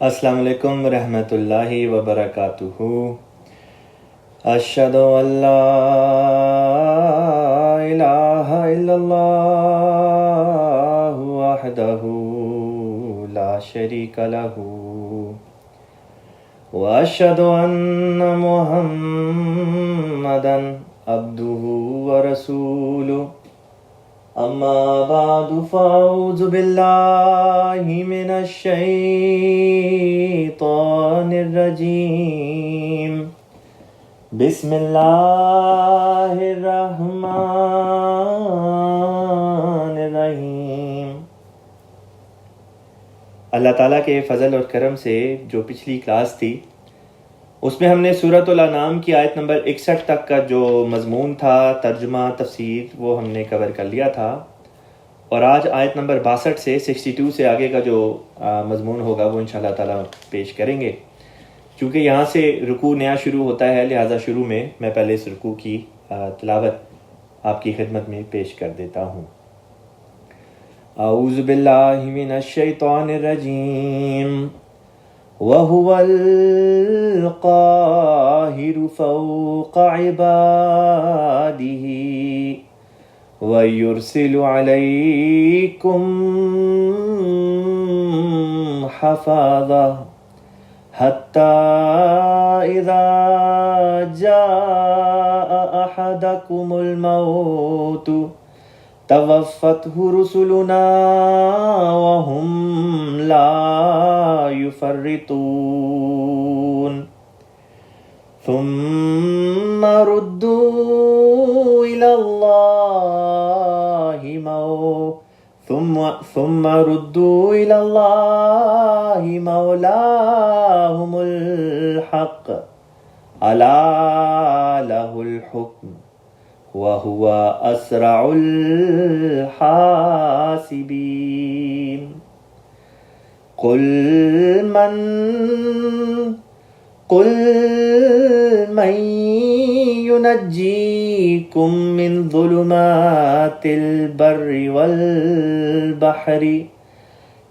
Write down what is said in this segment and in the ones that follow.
السلام علیکم ورحمۃ اللہ وبرکاتہ۔ اشہد ان لا الہ الا اللہ وحدہ لا شریک لہ واشہد ان محمدا عبدہ ورسولہ۔ اما بعد فاعوذ باللہ من الشیطان الرجیم۔ بسم اللہ الرحمن الرحیم۔ اللہ تعالیٰ کے فضل اور کرم سے جو پچھلی کلاس تھی اس میں ہم نے سورۃ الانعام کی آیت نمبر 61 تک کا جو مضمون تھا، ترجمہ تفسیر، وہ ہم نے کور کر لیا تھا، اور آج آیت نمبر 62 سے 62 سے آگے کا جو مضمون ہوگا وہ انشاءاللہ تعالیٰ پیش کریں گے۔ چونکہ یہاں سے رکوع نیا شروع ہوتا ہے، لہٰذا شروع میں میں پہلے اس رکوع کی تلاوت آپ کی خدمت میں پیش کر دیتا ہوں۔ اعوذ باللہ من الشیطان الرجیم۔ وَهُوَ الْقَاهِرُ فَوْقَ عِبَادِهِ وَيُرْسِلُ عَلَيْكُمْ حَفَظَةً حَتَّى إِذَا جَاءَ أَحَدَكُمُ الْمَوْتُ توفته رسلنا وهم لا يفرطون ثم ردوا إلى الله مولاهم الحق ألا له الحكم وَهُوَ أَسْرَعُ الْحَاسِبِينَ۔ قُلْ مَنْ يُنَجِّيكُمْ مِنْ ظُلُمَاتِ الْبَرِّ وَالْبَحْرِ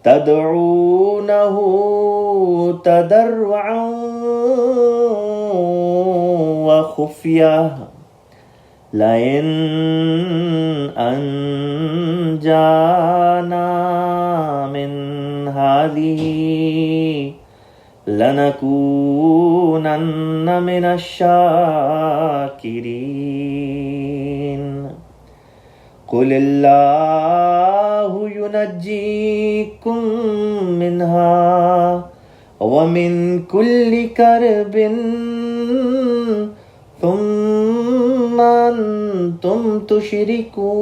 تَدْعُونَهُ تَضَرُّعًا وَخُفْيَةً لَئِنْ أَنْجَانَا مِنْ هَذِهِ لَنَكُونَنَّ مِنَ الشَّاكِرِينَ۔ قُلِ اللَّهُ يُنَجِّيكُمْ مِنْهَا وَمِنْ كُلِّ كَرْبٍ ثُمَّ أَنْتُمْ تُشْرِكُونَ۔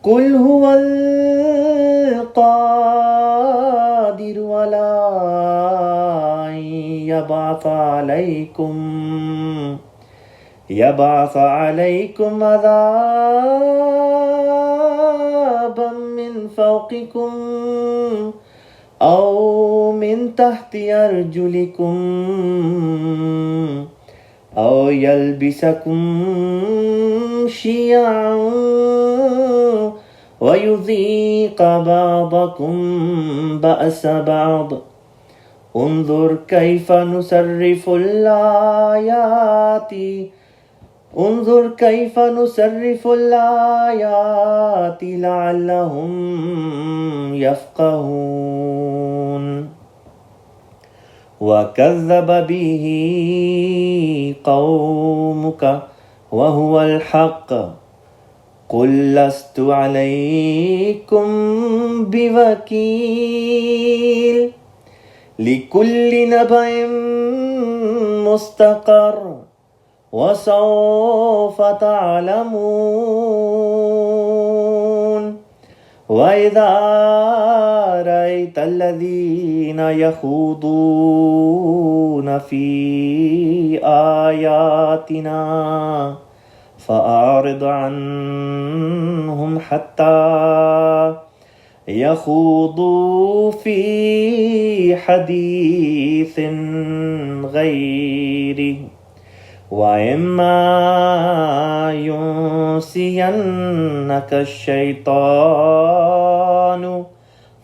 قُلْ هُوَ الْقَادِرُ عَلَىٰ أَنْ يَبْعَثَ عَلَيْكُمْ عَذَابًا مِّنْ فَوْقِكُمْ أَوْ مِنْ تَحْتِ أَرْجُلِكُمْ أَوْ يَلْبِسَكُمْ شِيَعًا وَيُذِيقَ بَعْضَكُمْ بَأْسَ بَعْضٍ۔ انظُرْ كَيْفَ نُصَرِّفُ الْآيَاتِ لَعَلَّهُمْ يَفْقَهُونَ۔ وَكَذَّبَ بِهِ قَوْمُكَ وَهُوَ الْحَقُّ قُلْ لَسْتُ عَلَيْكُمْ بِوَكِيلٍ لِكُلِّ نَبَإٍ مُسْتَقَرٌّ وَسَوْفَ تَعْلَمُونَ۔ وَإِذَا رَأَيْتَ الَّذِينَ يَخُوضُونَ فِي آيَاتِنَا فَأَعْرِضْ عَنْهُمْ حَتَّى يَخُوضُوا فِي حَدِيثٍ غَيْرِهِ وَإِمَّا يُنْسِيَنَّكَ الشَّيْطَانُ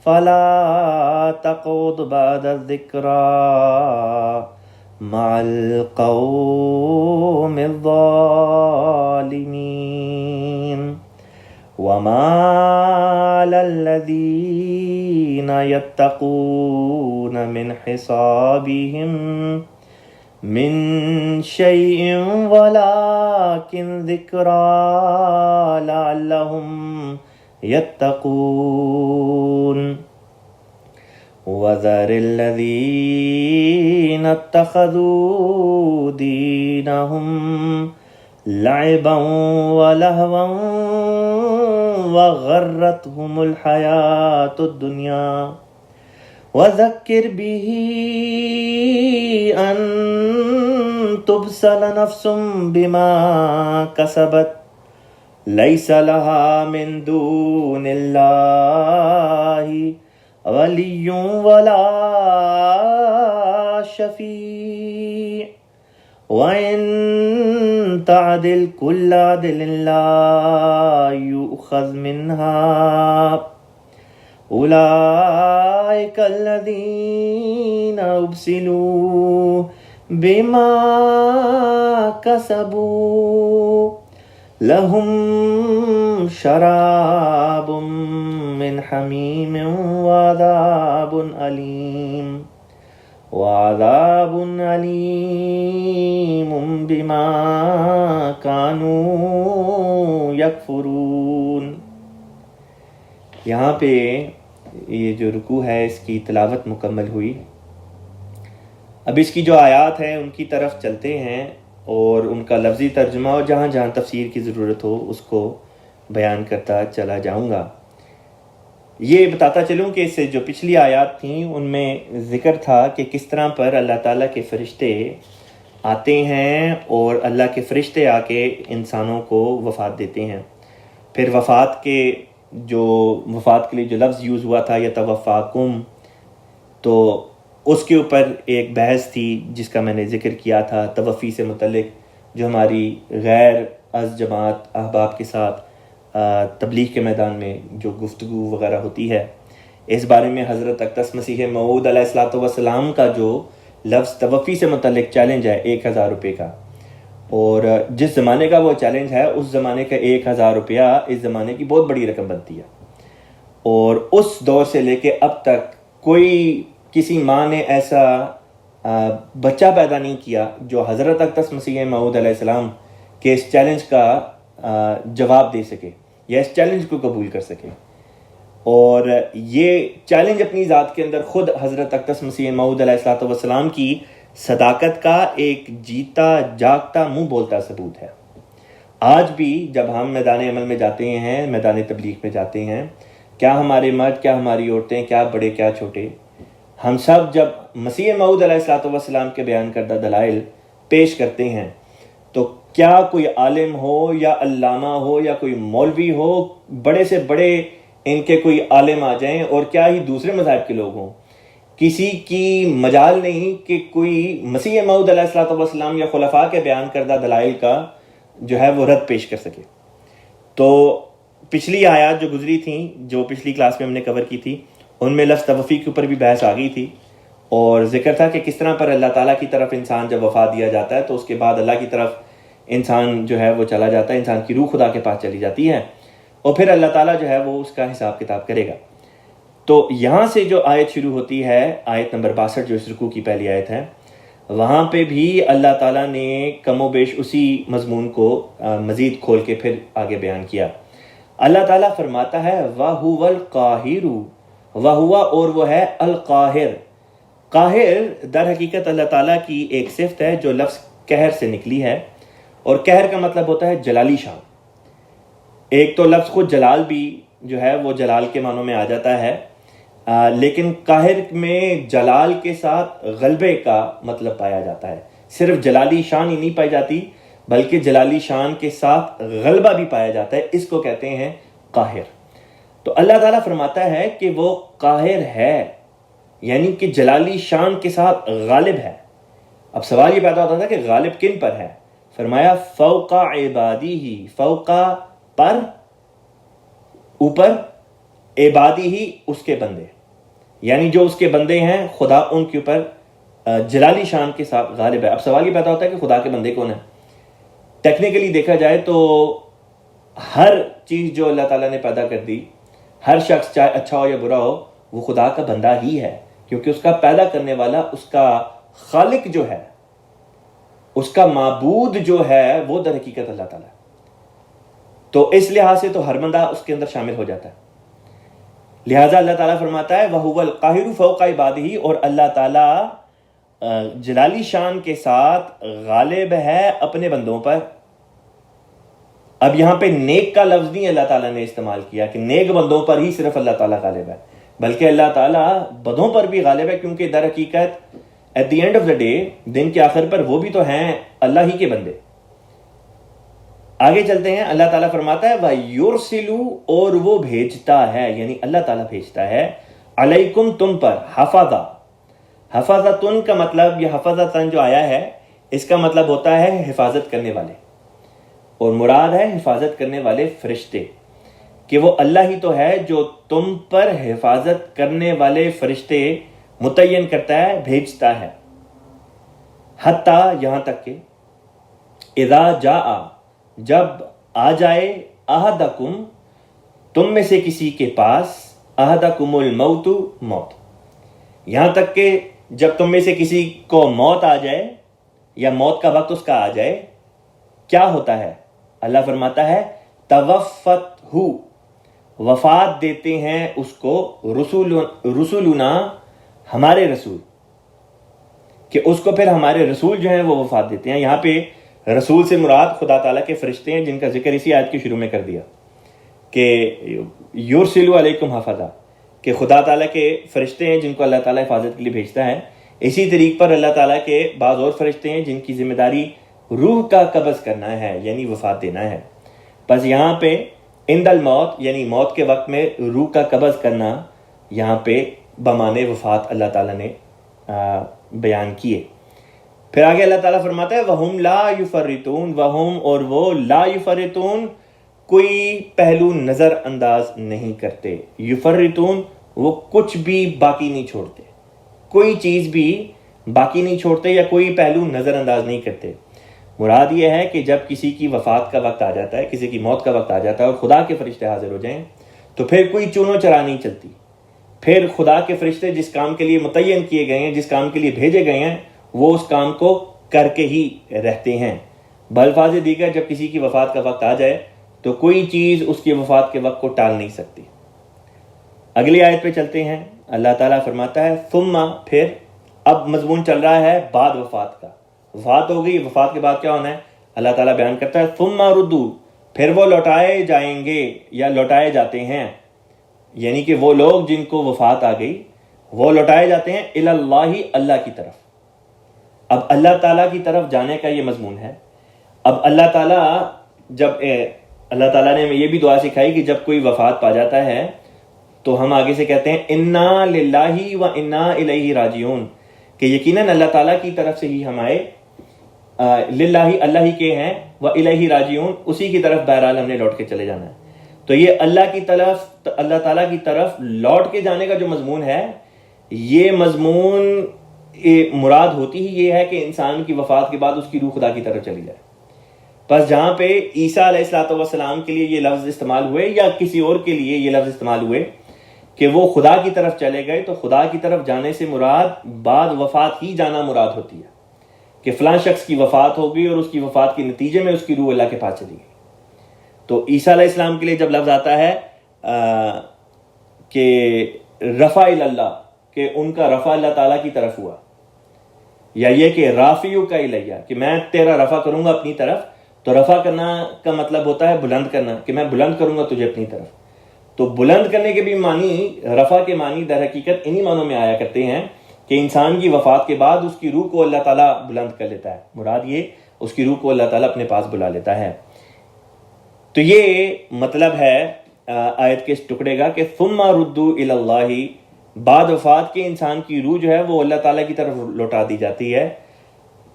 فلا تقعد بعد الذکری مع القوم الظالمین وما على الذین یتقون من حسابهم من شیء ولکن ذکری لعلهم یتقون وذر الذین اتخذوا دینهم لعبا ولهوا وغرتهم الحیاة الدنیا وذکر به ان تبسل نفس بما کسبت لیس لها من دون اللہ ولی ولا شفیع وَإِن تَعْدِلْ كُلَّ عَدْلٍ لَا يُؤْخَذْ مِنْهَا أُولَئِكَ الَّذِينَ أُبْسِلُوا بِمَا كَسَبُوا لَهُمْ شَرَابٌ مِّنْ حَمِيمٍ وَعَذَابٌ علیم بما كانوا یکفرون۔ یہاں پہ یہ جو رکوع ہے اس کی تلاوت مکمل ہوئی۔ اب اس کی جو آیات ہیں ان کی طرف چلتے ہیں اور ان کا لفظی ترجمہ اور جہاں جہاں تفسیر کی ضرورت ہو اس کو بیان کرتا چلا جاؤں گا۔ یہ بتاتا چلوں کہ اس سے جو پچھلی آیات تھیں ان میں ذکر تھا کہ کس طرح پر اللہ تعالیٰ کے فرشتے آتے ہیں اور اللہ کے فرشتے آ کے انسانوں کو وفات دیتے ہیں۔ پھر وفات کے لیے جو لفظ یوز ہوا تھا یتوفاکم، تو اس کے اوپر ایک بحث تھی جس کا میں نے ذکر کیا تھا توفی سے متعلق، جو ہماری غیر از جماعت احباب کے ساتھ تبلیغ کے میدان میں جو گفتگو وغیرہ ہوتی ہے، اس بارے میں حضرت اقدس مسیح موعود علیہ السلام کا جو لفظ توفی سے متعلق چیلنج ہے 1000 روپے کا، اور جس زمانے کا وہ چیلنج ہے اس زمانے کا 1000 روپیہ اس زمانے کی بہت بڑی رقم بنتی ہے، اور اس دور سے لے کے اب تک کسی ماں نے ایسا بچہ پیدا نہیں کیا جو حضرت اقدس مسیح موعود علیہ السلام کے اس چیلنج کا جواب دے سکے یا اس چیلنج کو قبول کر سکے۔ اور یہ چیلنج اپنی ذات کے اندر خود حضرت اقدس مسیح موعود علیہ السلام کی صداقت کا ایک جیتا جاگتا منہ بولتا ثبوت ہے۔ آج بھی جب ہم میدان عمل میں جاتے ہیں، میدان تبلیغ میں جاتے ہیں، کیا ہمارے مرد، کیا ہماری عورتیں، کیا بڑے کیا چھوٹے، ہم سب جب مسیح موعود علیہ السلام کے بیان کردہ دلائل پیش کرتے ہیں تو کیا کوئی عالم ہو یا علامہ ہو یا کوئی مولوی ہو، بڑے سے بڑے ان کے کوئی عالم آ جائیں اور کیا ہی دوسرے مذاہب کے لوگ ہوں، کسی کی مجال نہیں کہ کوئی مسیح موعود علیہ السلام یا خلفاء کے بیان کردہ دلائل کا جو ہے وہ رد پیش کر سکے۔ تو پچھلی آیات جو گزری تھیں، جو پچھلی کلاس میں ہم نے کور کی تھی، ان میں لفظ توفی کے اوپر بھی بحث آ گئی تھی، اور ذکر تھا کہ کس طرح پر اللہ تعالیٰ کی طرف انسان جب وفات دیا جاتا ہے تو اس کے بعد اللہ کی طرف انسان جو ہے وہ چلا جاتا ہے، انسان کی روح خدا کے پاس چلی جاتی ہے، اور پھر اللہ تعالیٰ جو ہے وہ اس کا حساب کتاب کرے گا۔ تو یہاں سے جو آیت شروع ہوتی ہے، آیت نمبر 62 جو اس رکوع کی پہلی آیت ہے، وہاں پہ بھی اللہ تعالیٰ نے کم و بیش اسی مضمون کو مزید کھول کے پھر آگے بیان کیا۔ اللہ تعالیٰ فرماتا ہے وَهُوَ الْقَاهِرُ، وَهُوَ اور وہ ہے القاہر۔ قاہر در حقیقت اللہ تعالیٰ کی ایک صفت ہے جو لفظ قہر سے نکلی ہے، اور قہر کا مطلب ہوتا ہے جلالی شان۔ ایک تو لفظ خود جلال بھی جو ہے وہ جلال کے معنوں میں آ جاتا ہے، لیکن قاہر میں جلال کے ساتھ غلبے کا مطلب پایا جاتا ہے۔ صرف جلالی شان ہی نہیں پائی جاتی بلکہ جلالی شان کے ساتھ غلبہ بھی پایا جاتا ہے، اس کو کہتے ہیں قاہر۔ تو اللہ تعالیٰ فرماتا ہے کہ وہ قاہر ہے، یعنی کہ جلالی شان کے ساتھ غالب ہے۔ اب سوال یہ پیدا ہوتا تھا کہ غالب کن پر ہے؟ فرمایا فوق عبادی ہی، فوق پر، اوپر، عبادی ہی اس کے بندے۔ یعنی جو اس کے بندے ہیں خدا ان کے اوپر جلالی شان کے ساتھ غالب ہے. اب سوال یہ پیدا ہوتا ہے کہ خدا کے بندے کون ہیں؟ ٹیکنیکلی دیکھا جائے تو ہر چیز جو اللہ تعالیٰ نے پیدا کر دی، ہر شخص چاہے اچھا ہو یا برا ہو، وہ خدا کا بندہ ہی ہے، کیونکہ اس کا پیدا کرنے والا، اس کا خالق جو ہے، اس کا معبود جو ہے، وہ در حقیقت اللہ تعالیٰ ہے. تو اس لحاظ سے تو ہر بندہ اس کے اندر شامل ہو جاتا ہے. لہٰذا اللہ تعالیٰ فرماتا ہے وَهُوَ الْقَاهِرُ فَوْقَ عِبَادِهِ، اور اللہ تعالیٰ جلالی شان کے ساتھ غالب ہے اپنے بندوں پر. اب یہاں پہ نیک کا لفظ نہیں اللہ تعالیٰ نے استعمال کیا کہ نیک بندوں پر ہی صرف اللہ تعالیٰ غالب ہے، بلکہ اللہ تعالیٰ بدوں پر بھی غالب ہے، کیونکہ در حقیقت at the end of the day, دن کے آخر پر وہ بھی تو ہیں اللہ ہی کے بندے. آگے چلتے ہیں. اللہ تعالیٰ فرماتا ہے وَيُرْسِلُ، اور وہ بھیجتا ہے، یعنی اللہ تعالیٰ بھیجتا ہے، علیکم، تم پر، حفظہ. حفظتن کا مطلب، یہ حفظتن جو آیا ہے اس کا مطلب ہوتا ہے حفاظت کرنے والے، اور مراد ہے حفاظت کرنے والے فرشتے، کہ وہ اللہ ہی تو ہے جو تم پر حفاظت کرنے والے فرشتے متعین کرتا ہے، بھیجتا ہے. حتیٰ، یہاں تک کہ اذا جاء، جب آ جائے، احدکم، تم میں سے کسی کے پاس، احدکم الموت، موت، یہاں تک کہ جب تم میں سے کسی کو موت آ جائے یا موت کا وقت اس کا آ جائے، کیا ہوتا ہے؟ اللہ فرماتا ہے توفتہ، وفات دیتے ہیں اس کو، رسولنا، ہمارے رسول، کہ اس کو پھر ہمارے رسول جو ہیں وہ وفات دیتے ہیں. یہاں پہ رسول سے مراد خدا تعالیٰ کے فرشتے ہیں، جن کا ذکر اسی آیت کے شروع میں کر دیا کہ یرسلو علیکم حفظہ، کہ خدا تعالیٰ کے فرشتے ہیں جن کو اللہ تعالیٰ حفاظت کے لیے بھیجتا ہے. اسی طریق پر اللہ تعالیٰ کے بعض اور فرشتے ہیں جن کی ذمہ داری روح کا قبض کرنا ہے، یعنی وفات دینا ہے. بس یہاں پہ عند الموت، یعنی موت کے وقت میں روح کا قبض کرنا، یہاں پہ بمانے وفات اللہ تعالیٰ نے بیان کیے. پھر آگے اللہ تعالیٰ فرماتا ہے وَهُمْ لَا يُفَرِّطُونَ، وَهُمْ، اور وہ، لا يُفَرِّطُونَ، کوئی پہلو نظر انداز نہیں کرتے. یفرطون، وہ کچھ بھی باقی نہیں چھوڑتے، کوئی چیز بھی باقی نہیں چھوڑتے یا کوئی پہلو نظر انداز نہیں کرتے. مراد یہ ہے کہ جب کسی کی وفات کا وقت آ جاتا ہے، کسی کی موت کا وقت آ جاتا ہے اور خدا کے فرشتے حاضر ہو جائیں، تو پھر کوئی چونو چرا نہیں چلتی. پھر خدا کے فرشتے جس کام کے لیے متعین کیے گئے ہیں، جس کام کے لیے بھیجے گئے ہیں، وہ اس کام کو کر کے ہی رہتے ہیں. بالفاظ دیگر، جب کسی کی وفات کا وقت آ جائے تو کوئی چیز اس کی وفات کے وقت کو ٹال نہیں سکتی. اگلی آیت پہ چلتے ہیں. اللہ تعالیٰ فرماتا ہے ثم، پھر، اب مضمون چل رہا ہے بعد وفات کا. وفات ہو گئی، وفات کے بعد کیا ہونا ہے؟ اللہ تعالیٰ بیان کرتا ہے ثم ردو، پھر وہ لوٹائے جائیں گے یا لوٹائے جاتے ہیں، یعنی کہ وہ لوگ جن کو وفات آ گئی وہ لوٹائے جاتے ہیں الی اللہ، اللہ کی طرف. اب اللہ تعالیٰ کی طرف جانے کا یہ مضمون ہے. اب اللہ تعالیٰ، جب اللہ تعالیٰ نے ہمیں یہ بھی دعا سکھائی کہ جب کوئی وفات پا جاتا ہے تو ہم آگے سے کہتے ہیں انا للہ و انا الیہ راجعون، کہ یقیناً اللہ تعالیٰ کی طرف سے ہی ہم آئے، للہ، اللہ ہی کے ہیں، و الیہ راجعون، اسی کی طرف بہرحال ہم نے لوٹ کے چلے جانا ہے. تو یہ اللہ کی طرف، اللہ تعالیٰ کی طرف لوٹ کے جانے کا جو مضمون ہے، یہ مضمون مراد ہوتی ہی یہ ہے کہ انسان کی وفات کے بعد اس کی روح خدا کی طرف چلی جائے. بس جہاں پہ عیسیٰ علیہ السلام کے لیے یہ لفظ استعمال ہوئے یا کسی اور کے لیے یہ لفظ استعمال ہوئے کہ وہ خدا کی طرف چلے گئے، تو خدا کی طرف جانے سے مراد بعد وفات ہی جانا مراد ہوتی ہے، کہ فلاں شخص کی وفات ہو گئی اور اس کی وفات کے نتیجے میں اس کی روح اللہ کے پاس چلی گئی. تو عیسیٰ علیہ السلام کے لیے جب لفظ آتا ہے کہ رفع اللہ، کہ ان کا رفع اللہ تعالیٰ کی طرف ہوا، یا یہ کہ رافیو کا الیہ، کہ میں تیرا رفع کروں گا اپنی طرف، تو رفع کرنا کا مطلب ہوتا ہے بلند کرنا، کہ میں بلند کروں گا تجھے اپنی طرف. تو بلند کرنے کے بھی معنی، رفع کے معنی در حقیقت انہی معنوں میں آیا کرتے ہیں کہ انسان کی وفات کے بعد اس کی روح کو اللہ تعالیٰ بلند کر لیتا ہے. مراد یہ اس کی روح کو اللہ تعالیٰ اپنے پاس بلا لیتا ہے. تو یہ مطلب ہے آیت کے اس ٹکڑے کا کہ ثم ردوا الی اللہ، بعد وفات کے انسان کی روح جو ہے وہ اللہ تعالیٰ کی طرف لوٹا دی جاتی ہے.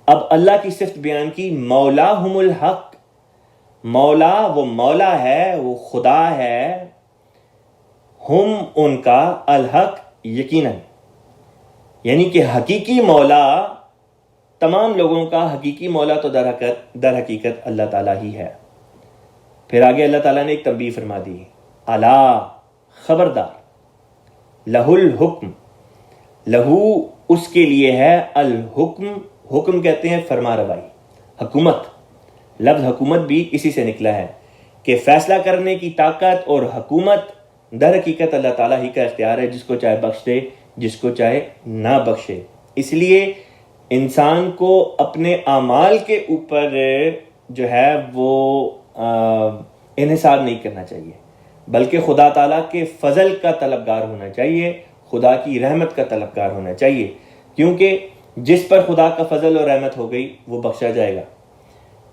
اب اللہ کی صفت بیان کی، مولاہم الحق، مولا، وہ مولا ہے، وہ خدا ہے، ہم، ان کا، الحق، یقیناً، یعنی کہ حقیقی مولا، تمام لوگوں کا حقیقی مولا تو در حقیقت اللہ تعالیٰ ہی ہے۔ پھر آگے اللہ تعالیٰ نے ایک تنبیہ فرما دی، الا، خبردار، لہ الحکم، لہو اس کے لیے ہے، الحکم، حکم کہتے ہیں فرما روائی، حکومت، لفظ حکومت بھی اسی سے نکلا ہے کہ فیصلہ کرنے کی طاقت اور حکومت در حقیقت اللہ تعالیٰ ہی کا اختیار ہے، جس کو چاہے بخش دے، جس کو چاہے نہ بخشے۔ اس لیے انسان کو اپنے اعمال کے اوپر جو ہے وہ انحصار نہیں کرنا چاہیے، بلکہ خدا تعالیٰ کے فضل کا طلبگار ہونا چاہیے، خدا کی رحمت کا طلبگار ہونا چاہیے، کیونکہ جس پر خدا کا فضل اور رحمت ہو گئی وہ بخشا جائے گا۔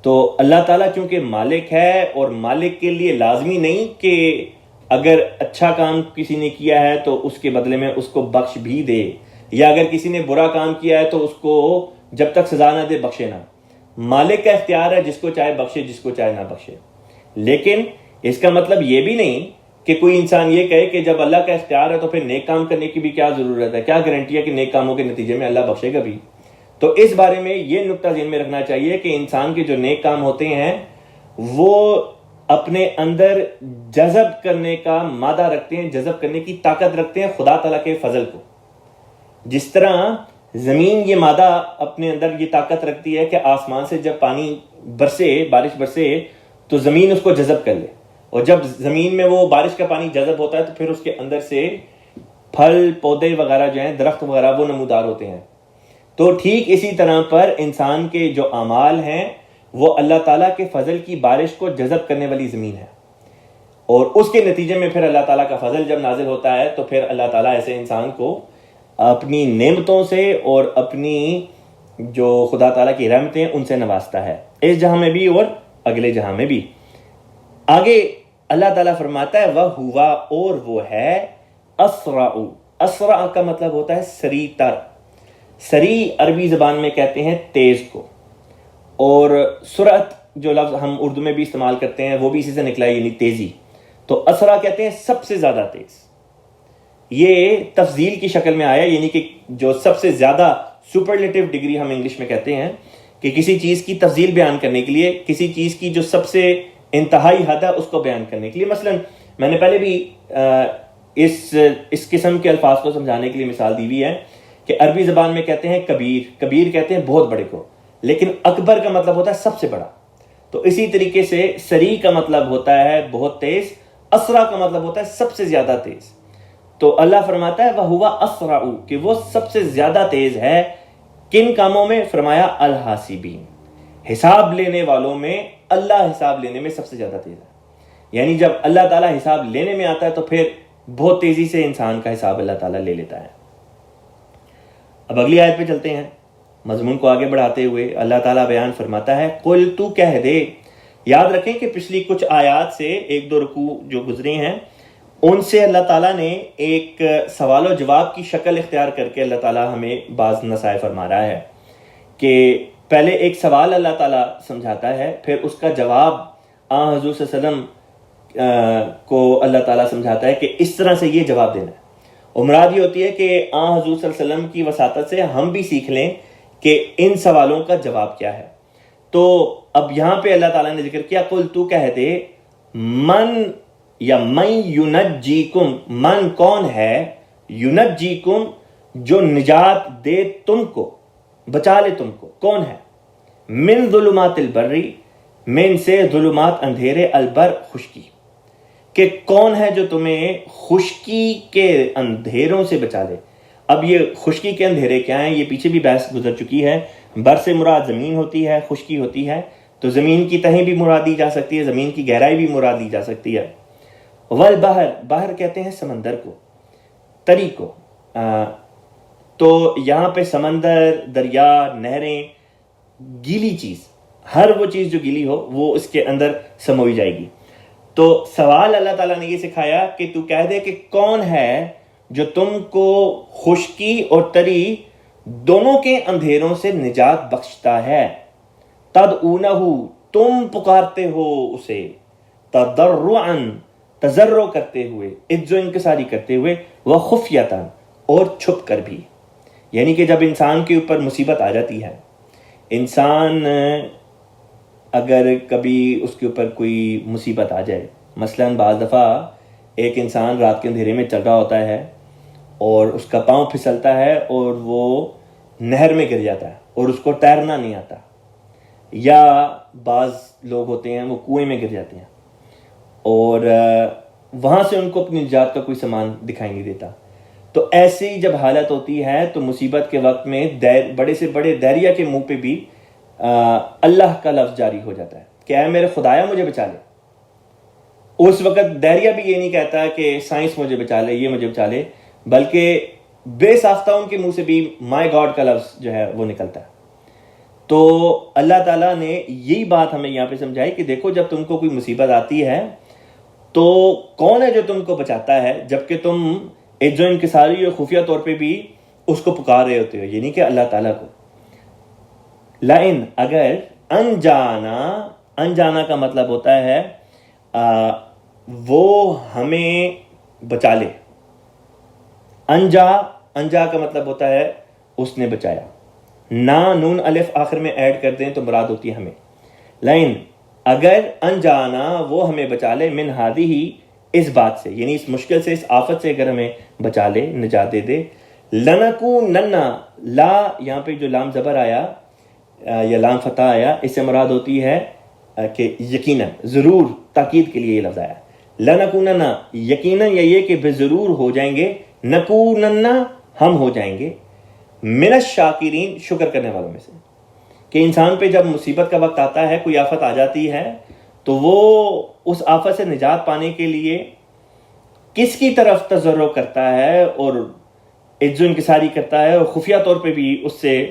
تو اللہ تعالیٰ چونکہ مالک ہے، اور مالک کے لیے لازمی نہیں کہ اگر اچھا کام کسی نے کیا ہے تو اس کے بدلے میں اس کو بخش بھی دے، یا اگر کسی نے برا کام کیا ہے تو اس کو جب تک سزا نہ دے بخشے نہ۔ مالک کا اختیار ہے، جس کو چاہے بخشے، جس کو چاہے نہ بخشے۔ لیکن اس کا مطلب یہ بھی نہیں کہ کوئی انسان یہ کہے کہ جب اللہ کا اختیار ہے تو پھر نیک کام کرنے کی بھی کیا ضرورت ہے، کیا گارنٹی ہے کہ نیک کاموں کے نتیجے میں اللہ بخشے گا بھی۔ تو اس بارے میں یہ نکتہ ذہن میں رکھنا چاہیے کہ انسان کے جو نیک کام ہوتے ہیں وہ اپنے اندر جذب کرنے کا مادہ رکھتے ہیں، جذب کرنے کی طاقت رکھتے ہیں خدا تعالیٰ کے فضل کو۔ جس طرح زمین یہ مادہ اپنے اندر یہ طاقت رکھتی ہے کہ آسمان سے جب پانی برسے، بارش برسے، تو زمین اس کو جذب کر لے، اور جب زمین میں وہ بارش کا پانی جذب ہوتا ہے تو پھر اس کے اندر سے پھل پودے وغیرہ جو ہیں، درخت وغیرہ، وہ نمودار ہوتے ہیں۔ تو ٹھیک اسی طرح پر انسان کے جو اعمال ہیں وہ اللہ تعالیٰ کے فضل کی بارش کو جذب کرنے والی زمین ہے، اور اس کے نتیجے میں پھر اللہ تعالیٰ کا فضل جب نازل ہوتا ہے تو پھر اللہ تعالیٰ ایسے انسان کو اپنی نعمتوں سے اور اپنی جو خدا تعالیٰ کی رحمتیں ان سے نوازتا ہے، اس جہاں میں بھی اور اگلے جہاں میں بھی۔ آگے اللہ تعالیٰ فرماتا ہے وَهُوَ، اور وہ ہے، اسرع، اسرع کا مطلب ہوتا ہے سریع تر۔ سریع عربی زبان میں کہتے ہیں تیز کو، اور سرعت جو لفظ ہم اردو میں بھی استعمال کرتے ہیں وہ بھی اسی سے نکلا ہے، یعنی تیزی۔ تو اسرع کہتے ہیں سب سے زیادہ تیز، یہ تفضیل کی شکل میں آیا، یعنی کہ جو سب سے زیادہ، سپرلیٹو ڈگری ہم انگلش میں کہتے ہیں، کہ کسی چیز کی تفضیل بیان کرنے کے لیے، کسی چیز کی جو سب سے انتہائی حد ہے اس کو بیان کرنے کے لیے۔ مثلا میں نے پہلے بھی اس قسم کے الفاظ کو سمجھانے کے لیے مثال دی ہوئی ہے کہ عربی زبان میں کہتے ہیں کبیر، کبیر کہتے ہیں بہت بڑے کو، لیکن اکبر کا مطلب ہوتا ہے سب سے بڑا۔ تو اسی طریقے سے سریع کا مطلب ہوتا ہے بہت تیز، اسرع کا مطلب ہوتا ہے سب سے زیادہ تیز۔ تو اللہ فرماتا ہے وَهُوَ أَسْرَعُ، کہ وہ سب سے زیادہ تیز ہے کن کاموں میں؟ فرمایا الحاسبین، حساب لینے والوں میں اللہ حساب لینے میں سب سے زیادہ تیز ہے۔ یعنی جب اللہ تعالیٰ حساب لینے میں آتا ہے تو پھر بہت تیزی سے انسان کا حساب اللہ تعالیٰ لے لیتا ہے۔ اب اگلی آیت پہ چلتے ہیں، مضمون کو آگے بڑھاتے ہوئے اللہ تعالیٰ بیان فرماتا ہے قل، تو کہہ دے۔ یاد رکھیں کہ پچھلی کچھ آیات سے، ایک دو رکوع جو گزرے ہیں ان سے اللہ تعالیٰ نے ایک سوال و جواب کی شکل اختیار کر کے اللہ تعالیٰ ہمیں بعض نصائح فرما رہا ہے کہ پہلے ایک سوال اللہ تعالیٰ سمجھاتا ہے، پھر اس کا جواب حضور صلی اللہ علیہ وسلم کو اللہ تعالیٰ سمجھاتا ہے کہ اس طرح سے یہ جواب دینا ہے۔ اور مراد یہ ہوتی ہے کہ حضور صلی اللہ علیہ وسلم کی وساطت سے ہم بھی سیکھ لیں کہ ان سوالوں کا جواب کیا ہے۔ تو اب یہاں پہ اللہ تعالیٰ نے ذکر کیا قل، تو کہہ دے، من یا من ینجیکم، من کون ہے، ینجیکم جو نجات دے تم کو، بچا لے تم کو، کون ہے؟ من ظلمات البری، من سے ظلمات اندھیرے، البر خشکی، کہ کون ہے جو تمہیں خشکی کے اندھیروں سے بچا لے۔ اب یہ خشکی کے اندھیرے کیا ہیں، یہ پیچھے بھی بحث گزر چکی ہے۔ بر سے مراد زمین ہوتی ہے، خشکی ہوتی ہے تو زمین کی تہیں بھی مراد دی جا سکتی ہے، زمین کی گہرائی بھی مراد دی جا سکتی ہے۔ والبحر، بحر کہتے ہیں سمندر کو، تری کو۔ تو یہاں پہ سمندر، دریا، نہریں، گیلی چیز، ہر وہ چیز جو گیلی ہو وہ اس کے اندر سموئی جائے گی۔ تو سوال اللہ تعالیٰ نے یہ سکھایا کہ تو کہہ دے کہ کون ہے جو تم کو خشکی اور تری دونوں کے اندھیروں سے نجات بخشتا ہے۔ تدعونہ، تم پکارتے ہو اسے، تضرعا، تضرع کرتے ہوئے، عجز و انکساری کرتے ہوئے، وخفیۃ، اور چھپ کر بھی. یعنی کہ جب انسان کے اوپر مصیبت آ جاتی ہے, انسان اگر کبھی اس کے اوپر کوئی مصیبت آ جائے, مثلاً بعض دفعہ ایک انسان رات کے اندھیرے میں چل رہا ہوتا ہے اور اس کا پاؤں پھسلتا ہے اور وہ نہر میں گر جاتا ہے اور اس کو تیرنا نہیں آتا, یا بعض لوگ ہوتے ہیں وہ کنویں میں گر جاتے ہیں اور وہاں سے ان کو اپنی نجات کا کوئی سامان دکھائی نہیں دیتا. تو ایسی جب حالت ہوتی ہے تو مصیبت کے وقت میں بڑے سے بڑے داریہ کے منہ پہ بھی اللہ کا لفظ جاری ہو جاتا ہے کہ اے میرے خدایا مجھے بچا لے. اس وقت داریہ بھی یہ نہیں کہتا کہ سائنس مجھے بچا لے, یہ مجھے بچا لے, بلکہ بے ساختہ ان کے منہ سے بھی مائی گاڈ کا لفظ جو ہے وہ نکلتا ہے. تو اللہ تعالیٰ نے یہی بات ہمیں یہاں پہ سمجھائی کہ دیکھو جب تم کو کوئی مصیبت آتی ہے تو کون ہے جو تم کو بچاتا ہے, جبکہ تم ایک جو انکساری اور خفیہ طور پہ بھی اس کو پکار رہے ہوتے ہو, یعنی کہ اللہ تعالیٰ کو. لائن اگر انجانا کا مطلب ہوتا ہے وہ ہمیں بچا لے. انجا کا مطلب ہوتا ہے اس نے بچایا. نون الف آخر میں ایڈ کر دیں تو مراد ہوتی ہے ہمیں. لائن اگر انجانا وہ ہمیں بچا لے من ہادی ہی اس بات سے, یعنی اس مشکل سے, اس آفت سے اگر ہمیں بچا لے, نجات دے دے. لنکونن, لا یہاں پہ جو لام زبر آیا یا لام فتح آیا, اس سے مراد ہوتی ہے کہ یقیناً, ضرور, تاکید کے لیے یہ لفظ آیا. لنکونن یقیناً, یا یہ کہ بے ضرور ہو جائیں گے, نکونن ہم ہو جائیں گے, من الشاکرین شکر کرنے والوں میں سے. کہ انسان پہ جب مصیبت کا وقت آتا ہے, کوئی آفت آ جاتی ہے, تو وہ اس آفت سے نجات پانے کے لیے کس کی طرف تضرع کرتا ہے اور عجز و انکساری کرتا ہے, اور خفیہ طور پہ بھی اس سے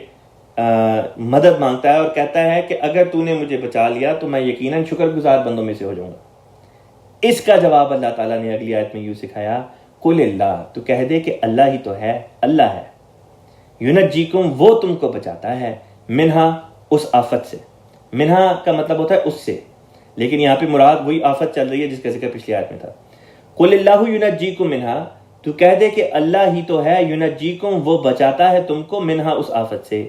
مدد مانگتا ہے اور کہتا ہے کہ اگر تو نے مجھے بچا لیا تو میں یقیناً شکر گزار بندوں میں سے ہو جاؤں گا. اس کا جواب اللہ تعالیٰ نے اگلی آیت میں یوں سکھایا, قل اللہ, تو کہہ دے کہ اللہ ہی تو ہے, اللہ ہے. ینجیکم وہ تم کو بچاتا ہے, منہا اس آفت سے. منہا کا مطلب ہوتا ہے اس سے, لیکن یہاں پہ مراد وہی آفت چل رہی ہے جس کا ذکر پچھلی آیت میں تھا. قل اللہ ینجیکم منہا, تو کہہ دے کہ اللہ ہی تو ہے, ینجیکم وہ بچاتا ہے تم کو, منہا اس آفت سے.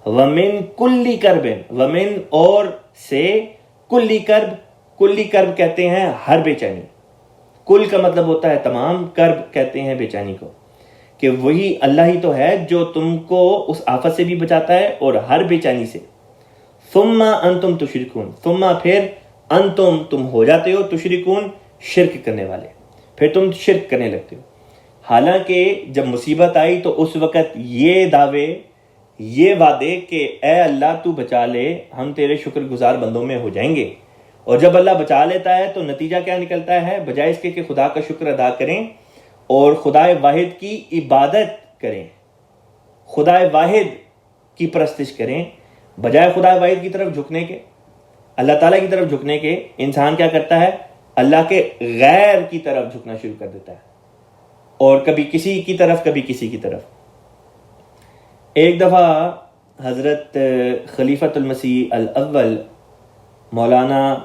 ومن کلی کرب, ومن اور سے, کلی کرب, کلی کرب کہتے ہیں ہر بے چینی. کل کا مطلب ہوتا ہے تمام, کرب کہتے ہیں بے چینی کو, کہ وہی اللہ ہی تو ہے جو تم کو اس آفت سے بھی بچاتا ہے اور ہر بے چینی سے. ثم انتم تشرکون, ثم پھر انتم تم ہو جاتے ہو, تشرکون شرک کرنے والے, پھر تم شرک کرنے لگتے ہو. حالانکہ جب مصیبت آئی تو اس وقت یہ دعوے, یہ وعدے کہ اے اللہ تو بچا لے, ہم تیرے شکر گزار بندوں میں ہو جائیں گے. اور جب اللہ بچا لیتا ہے تو نتیجہ کیا نکلتا ہے, بجائے اس کے کہ خدا کا شکر ادا کریں اور خدا واحد کی عبادت کریں, خدا واحد کی پرستش کریں, بجائے خدا واحد کی طرف جھکنے کے, اللہ تعالیٰ کی طرف جھکنے کے, انسان کیا کرتا ہے, اللہ کے غیر کی طرف جھکنا شروع کر دیتا ہے, اور کبھی کسی کی طرف کبھی کسی کی طرف. ایک دفعہ حضرت خلیفۃ المسیح الاول مولانا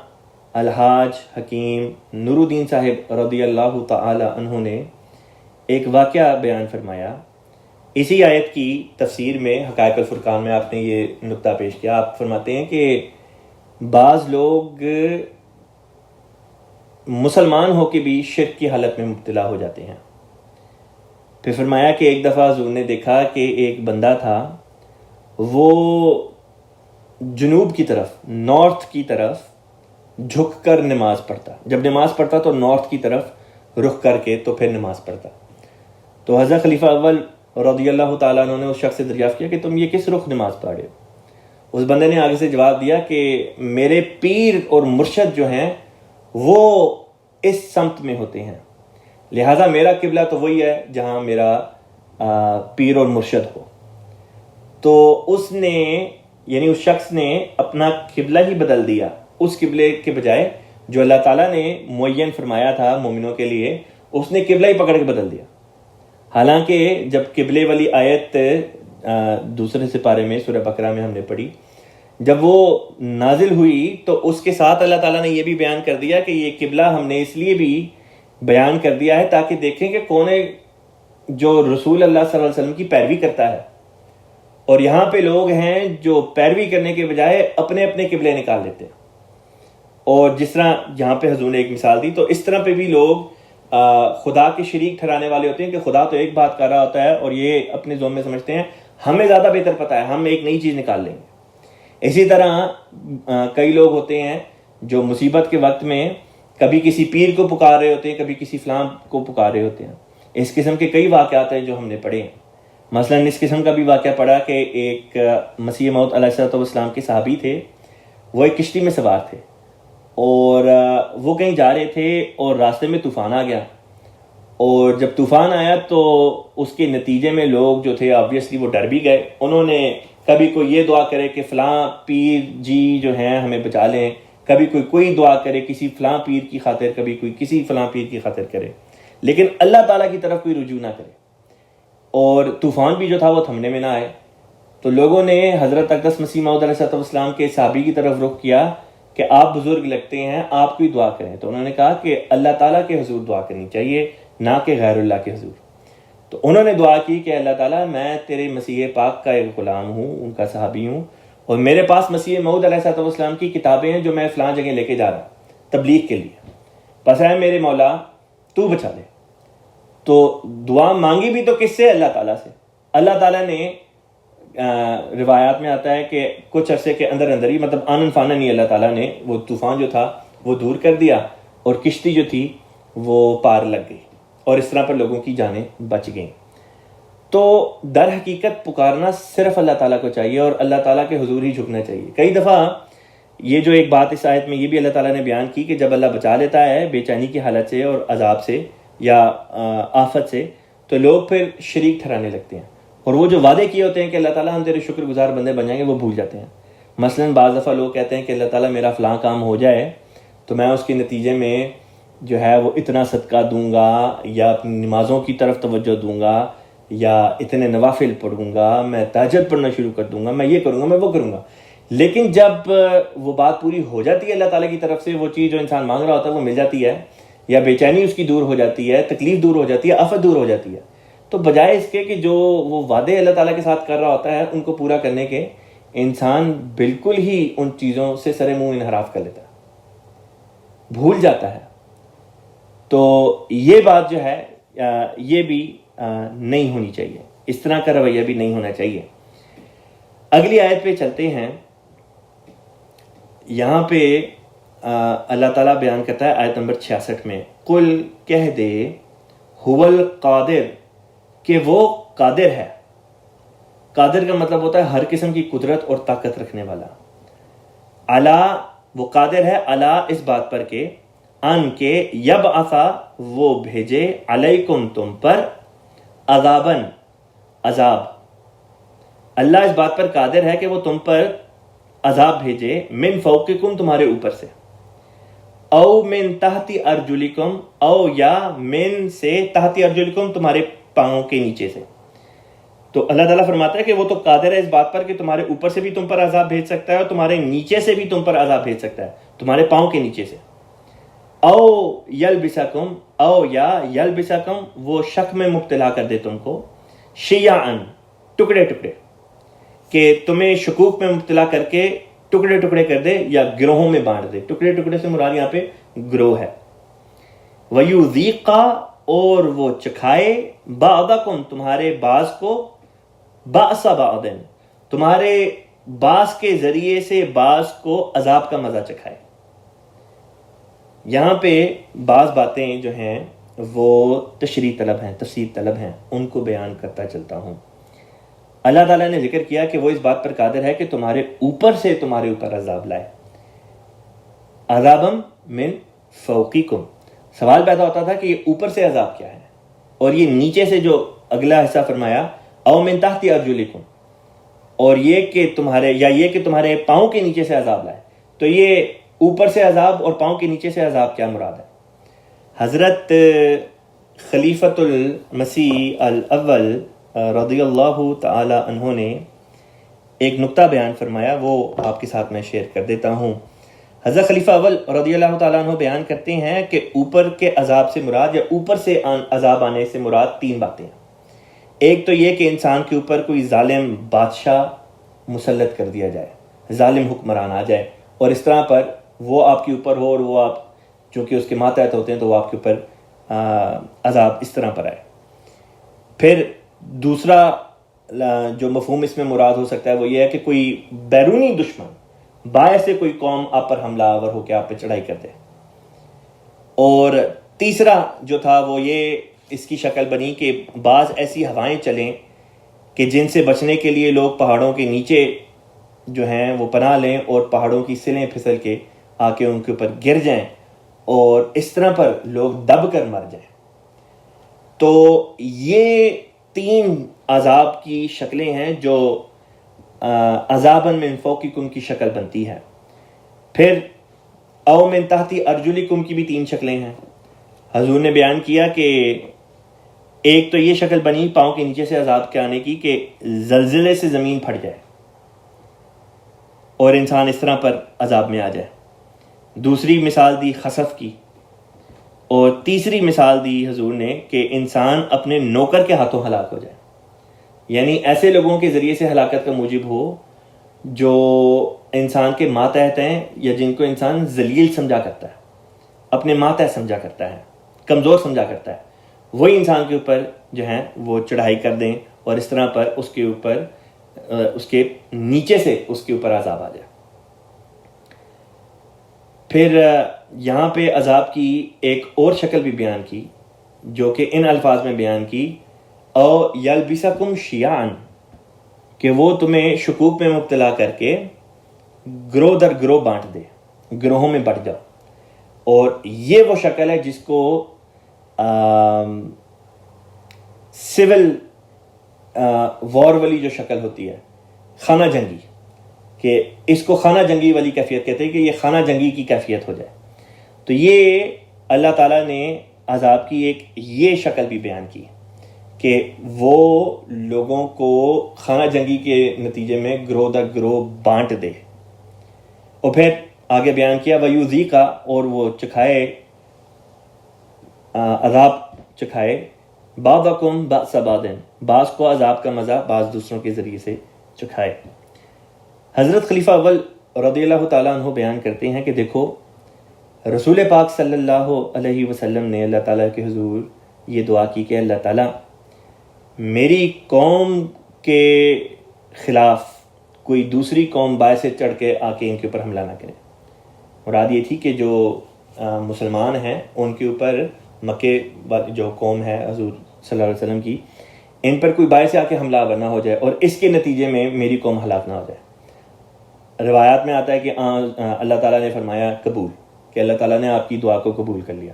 الحاج حکیم نور الدین صاحب رضی اللہ تعالی عنہ نے ایک واقعہ بیان فرمایا. اسی آیت کی تفسیر میں حقائق الفرقان میں آپ نے یہ نقطہ پیش کیا. آپ فرماتے ہیں کہ بعض لوگ مسلمان ہو کے بھی شرک کی حالت میں مبتلا ہو جاتے ہیں. پھر فرمایا کہ ایک دفعہ حضور نے دیکھا کہ ایک بندہ تھا, وہ جنوب کی طرف, نارتھ کی طرف جھک کر نماز پڑھتا. جب نماز پڑھتا تو نارتھ کی طرف رخ کر کے تو پھر نماز پڑھتا. تو حضرت خلیفہ اول رضی اللہ تعالیٰ عنہ نے اس شخص سے دریافت کیا کہ تم یہ کس رخ نماز پڑھ رہے ہو؟ اس بندے نے آگے سے جواب دیا کہ میرے پیر اور مرشد جو ہیں وہ اس سمت میں ہوتے ہیں, لہٰذا میرا قبلہ تو وہی ہے جہاں میرا پیر اور مرشد ہو. تو اس نے, یعنی اس شخص نے اپنا قبلہ ہی بدل دیا, اس قبلے کے بجائے جو اللہ تعالیٰ نے معین فرمایا تھا مومنوں کے لیے, اس نے قبلہ ہی پکڑ کے بدل دیا. حالانکہ جب قبلے والی آیت دوسرے سپارے میں سورہ بقرہ میں ہم نے پڑھی, جب وہ نازل ہوئی تو اس کے ساتھ اللہ تعالیٰ نے یہ بھی بیان کر دیا کہ یہ قبلہ ہم نے اس لیے بھی بیان کر دیا ہے تاکہ دیکھیں کہ کون جو رسول اللہ صلی اللہ علیہ وسلم کی پیروی کرتا ہے، اور یہاں پہ لوگ ہیں جو پیروی کرنے کے بجائے اپنے اپنے قبلے نکال لیتے ہیں. اور جس طرح یہاں پہ حضور نے ایک مثال دی، تو اس طرح پہ بھی لوگ خدا کے شریک ٹھہرانے والے ہوتے ہیں کہ خدا تو ایک بات کر رہا ہوتا ہے اور یہ اپنے ذہن میں سمجھتے ہیں ہمیں زیادہ بہتر پتہ ہے، ہم ایک نئی چیز نکال لیں گے. اسی طرح کئی لوگ ہوتے ہیں جو مصیبت کے وقت میں کبھی کسی پیر کو پکار رہے ہوتے ہیں، کبھی کسی فلاں کو پکار رہے ہوتے ہیں. اس قسم کے کئی واقعات ہیں جو ہم نے پڑھے ہیں. مثلا اس قسم کا بھی واقعہ پڑھا کہ ایک مسیح موعود علیہ السلام کے صحابی تھے. وہ ایک کشتی میں سوار تھے اور وہ کہیں جا رہے تھے اور راستے میں طوفان آ گیا. اور جب طوفان آیا تو اس کے نتیجے میں لوگ جو تھے آبویسلی وہ ڈر بھی گئے. انہوں نے کبھی کوئی یہ دعا کرے کہ فلاں پیر جی جو ہیں ہمیں بچا لیں، کبھی کوئی دعا کرے کسی فلاں پیر کی خاطر، کبھی کوئی کسی فلاں پیر کی خاطر کرے، لیکن اللہ تعالیٰ کی طرف کوئی رجوع نہ کرے. اور طوفان بھی جو تھا وہ تھمنے میں نہ آئے. تو لوگوں نے حضرت اقدس مسیح موعود علیہ السلام کے صحابی کی طرف رخ کیا کہ آپ بزرگ لگتے ہیں، آپ کوئی دعا کریں. تو انہوں نے کہا کہ اللہ تعالیٰ کے حضور دعا کرنی چاہیے، نہ کہ غیر اللہ کے حضور. تو انہوں نے دعا کی کہ اللہ تعالیٰ میں تیرے مسیح پاک کا ایک غلام ہوں، ان کا صحابی ہوں، اور میرے پاس مسیح موعود علیہ السلام کی کتابیں ہیں جو میں فلاں جگہ لے کے جا رہا ہوں تبلیغ کے لیے، پس اے میرے مولا تو بچا لے. تو دعا مانگی بھی تو کس سے؟ اللہ تعالیٰ سے. اللہ تعالیٰ نے روایات میں آتا ہے کہ کچھ عرصے کے اندر ہی، مطلب آنن فانن ہی اللہ تعالیٰ نے وہ طوفان جو تھا وہ دور کر دیا اور کشتی جو تھی وہ پار لگ گئی، اور اس طرح پر لوگوں کی جانیں بچ گئیں. تو در حقیقت پکارنا صرف اللہ تعالیٰ کو چاہیے اور اللہ تعالیٰ کے حضور ہی جھکنا چاہیے. کئی دفعہ یہ جو ایک بات اس آیت میں یہ بھی اللہ تعالیٰ نے بیان کی کہ جب اللہ بچا لیتا ہے بے چینی کی حالت سے اور عذاب سے یا آفت سے، تو لوگ پھر شریک ٹھہرانے لگتے ہیں، اور وہ جو وعدے کیے ہوتے ہیں کہ اللہ تعالیٰ ہم تیرے شکر گزار بندے بن جائیں گے وہ بھول جاتے ہیں. مثلا بعض دفعہ لوگ کہتے ہیں کہ اللہ تعالیٰ میرا فلاں کام ہو جائے تو میں اس کے نتیجے میں جو ہے وہ اتنا صدقہ دوں گا، یا اپنی نمازوں کی طرف توجہ دوں گا، یا اتنے نوافل پڑھوں گا، میں تہجد پڑھنا شروع کر دوں گا، میں یہ کروں گا، میں وہ کروں گا. لیکن جب وہ بات پوری ہو جاتی ہے اللہ تعالیٰ کی طرف سے، وہ چیز جو انسان مانگ رہا ہوتا ہے وہ مل جاتی ہے، یا بے چینی اس کی دور ہو جاتی ہے، تکلیف دور ہو جاتی ہے، آفت دور ہو جاتی ہے، تو بجائے اس کے کہ جو وہ وعدے اللہ تعالیٰ کے ساتھ کر رہا ہوتا ہے ان کو پورا کرنے کے، انسان بالکل ہی ان چیزوں سے سر منہ انحراف کر لیتا ہے، بھول جاتا ہے. تو یہ بات جو ہے یہ بھی نہیں ہونی چاہیے، اس طرح کا رویہ بھی نہیں ہونا چاہیے. اگلی آیت پہ چلتے ہیں. یہاں پہ اللہ تعالیٰ بیان کرتا ہے آیت نمبر 66 میں، قل کہہ دے هو القادر، کہ وہ قادر ہے. قادر کا مطلب ہوتا ہے ہر قسم کی قدرت اور طاقت رکھنے والا. علا، وہ قادر ہے علا اس بات پر کہ ان کے یبعثا، وہ بھیجے علیکم تم پر، عذابن، عذاب. اللہ اس بات پر قادر ہے کہ وہ تم پر عذاب بھیجے، من فوقکم، تمہارے اوپر سے، او من تحت ارجلکم، او یا من سے تحت ارجلکم، تمہارے پاؤں کے نیچے سے. تو اللہ تعالیٰ فرماتا ہے کہ وہ تو قادر ہے اس بات پر کہ تمہارے اوپر سے بھی تم پر عذاب بھیج سکتا ہے اور تمہارے نیچے سے بھی تم پر عذاب بھیج سکتا ہے، تمہارے پاؤں کے نیچے سے. او یلبسکم، او یا یلبسکم، وہ شک میں مبتلا کر دے تم کو، شیعاً، ٹکڑے ٹکڑے، کہ تمہیں شکوک میں مبتلا کر کے ٹکڑے ٹکڑے کر دے یا گروہوں میں بانٹ دے. ٹکڑے ٹکڑے سے مراد یہاں پہ گروہ ہے. وَيُذِيقَ، اور وہ چکھائے، بَعْضَكُمْ، تمہارے بعض کو، بَأْسَ بَعْضٍ، تمہارے بعض کے ذریعے سے بعض کو عذاب کا مزہ چکھائے. یہاں پہ بعض باتیں جو ہیں وہ تشریح طلب ہیں، تفسیر طلب ہیں، ان کو بیان کرتا چلتا ہوں. اللہ تعالیٰ نے ذکر کیا کہ وہ اس بات پر قادر ہے کہ تمہارے اوپر سے تمہارے اوپر عذاب لائے. عذابم من فوقکم، سوال پیدا ہوتا تھا کہ یہ اوپر سے عذاب کیا ہے، اور یہ نیچے سے جو اگلا حصہ فرمایا، او من تحت ارجلکم، اور یہ کہ تمہارے، یا یہ کہ تمہارے پاؤں کے نیچے سے عذاب لائے. تو یہ اوپر سے عذاب اور پاؤں کے نیچے سے عذاب کیا مراد ہے؟ حضرت خلیفۃ المسیح الاول رضی اللہ تعالی عنہ نے ایک نقطہ بیان فرمایا، وہ آپ کے ساتھ میں شیئر کر دیتا ہوں. حضرت خلیفہ اول رضی اللہ تعالیٰ عنہ بیان کرتے ہیں کہ اوپر کے عذاب سے مراد، یا اوپر سے عذاب آنے سے مراد 3 باتیں ہیں. ایک تو یہ کہ انسان کے اوپر کوئی ظالم بادشاہ مسلط کر دیا جائے، ظالم حکمران آ جائے اور اس طرح پر وہ آپ کے اوپر ہو اور وہ آپ جو کہ اس کے ماتحت ہوتے ہیں تو وہ آپ کے اوپر عذاب اس طرح پر آئے۔ پھر دوسرا جو مفہوم اس میں مراد ہو سکتا ہے وہ یہ ہے کہ کوئی بیرونی دشمن باعث سے کوئی قوم آپ پر حملہ آور ہو کے آپ پہ چڑھائی کر دے۔ اور تیسرا جو تھا وہ یہ اس کی شکل بنی کہ بعض ایسی ہوائیں چلیں کہ جن سے بچنے کے لیے لوگ پہاڑوں کے نیچے جو ہیں وہ پناہ لیں اور پہاڑوں کی سلیں پھسل کے آ کے ان کے اوپر گر جائیں اور اس طرح پر لوگ دب کر مر جائیں۔ تو یہ 3 عذاب کی شکلیں ہیں جو عذاباً من فوقکم کی شکل بنتی ہے۔ پھر او من تحت ارجلکم کی بھی 3 شکلیں ہیں۔ حضور نے بیان کیا کہ ایک تو یہ شکل بنی پاؤں کے نیچے سے عذاب کے آنے کی کہ زلزلے سے زمین پھٹ جائے اور انسان اس طرح پر عذاب میں آ جائے۔ دوسری مثال دی خسف کی، اور تیسری مثال دی حضور نے کہ انسان اپنے نوکر کے ہاتھوں ہلاک ہو جائے، یعنی ایسے لوگوں کے ذریعے سے ہلاکت کا موجب ہو جو انسان کے ماتحت ہیں یا جن کو انسان ذلیل سمجھا کرتا ہے، اپنے ماتحت سمجھا کرتا ہے، کمزور سمجھا کرتا ہے، وہی انسان کے اوپر جو ہیں وہ چڑھائی کر دیں اور اس طرح پر اس کے اوپر اس کے نیچے سے اس کے اوپر عذاب آ جائے۔ پھر یہاں پہ عذاب کی ایک اور شکل بھی بیان کی جو کہ ان الفاظ میں بیان کی، او یلبسکم شیعاً، کہ وہ تمہیں شکوک میں مبتلا کر کے گروہ در گروہ بانٹ دے، گروہوں میں بٹ جاؤ۔ اور یہ وہ شکل ہے جس کو سول وار والی جو شکل ہوتی ہے، خانہ جنگی، کہ اس کو خانہ جنگی والی کیفیت کہتے ہیں کہ یہ خانہ جنگی کی کیفیت ہو جائے۔ تو یہ اللہ تعالیٰ نے عذاب کی ایک یہ شکل بھی بیان کی کہ وہ لوگوں کو خانہ جنگی کے نتیجے میں گروہ در گروہ بانٹ دے۔ اور پھر آگے بیان کیا وَيُذِيقَ، اور وہ چکھائے عذاب چکھائے بَعْضَكُمْ بَأْسَ بَعْضٍ، بعض کو عذاب کا مزہ بعض دوسروں کے ذریعے سے چکھائے۔ حضرت خلیفہ اول رضی اللہ تعالیٰ عنہ بیان کرتے ہیں کہ دیکھو رسول پاک صلی اللہ علیہ وسلم نے اللہ تعالیٰ کے حضور یہ دعا کی کہ اللہ تعالیٰ میری قوم کے خلاف کوئی دوسری قوم باعث سے چڑھ کے آ کے ان کے اوپر حملہ نہ کرے۔ مراد یہ تھی کہ جو مسلمان ہیں ان کے اوپر مکے جو قوم ہے حضور صلی اللہ علیہ وسلم کی، ان پر کوئی باعث آ کے حملہ آور نہ ہو جائے اور اس کے نتیجے میں میری قوم ہلاک نہ ہو جائے۔ روایات میں آتا ہے کہ اللہ تعالیٰ نے فرمایا قبول، کہ اللہ تعالیٰ نے آپ کی دعا کو قبول کر لیا۔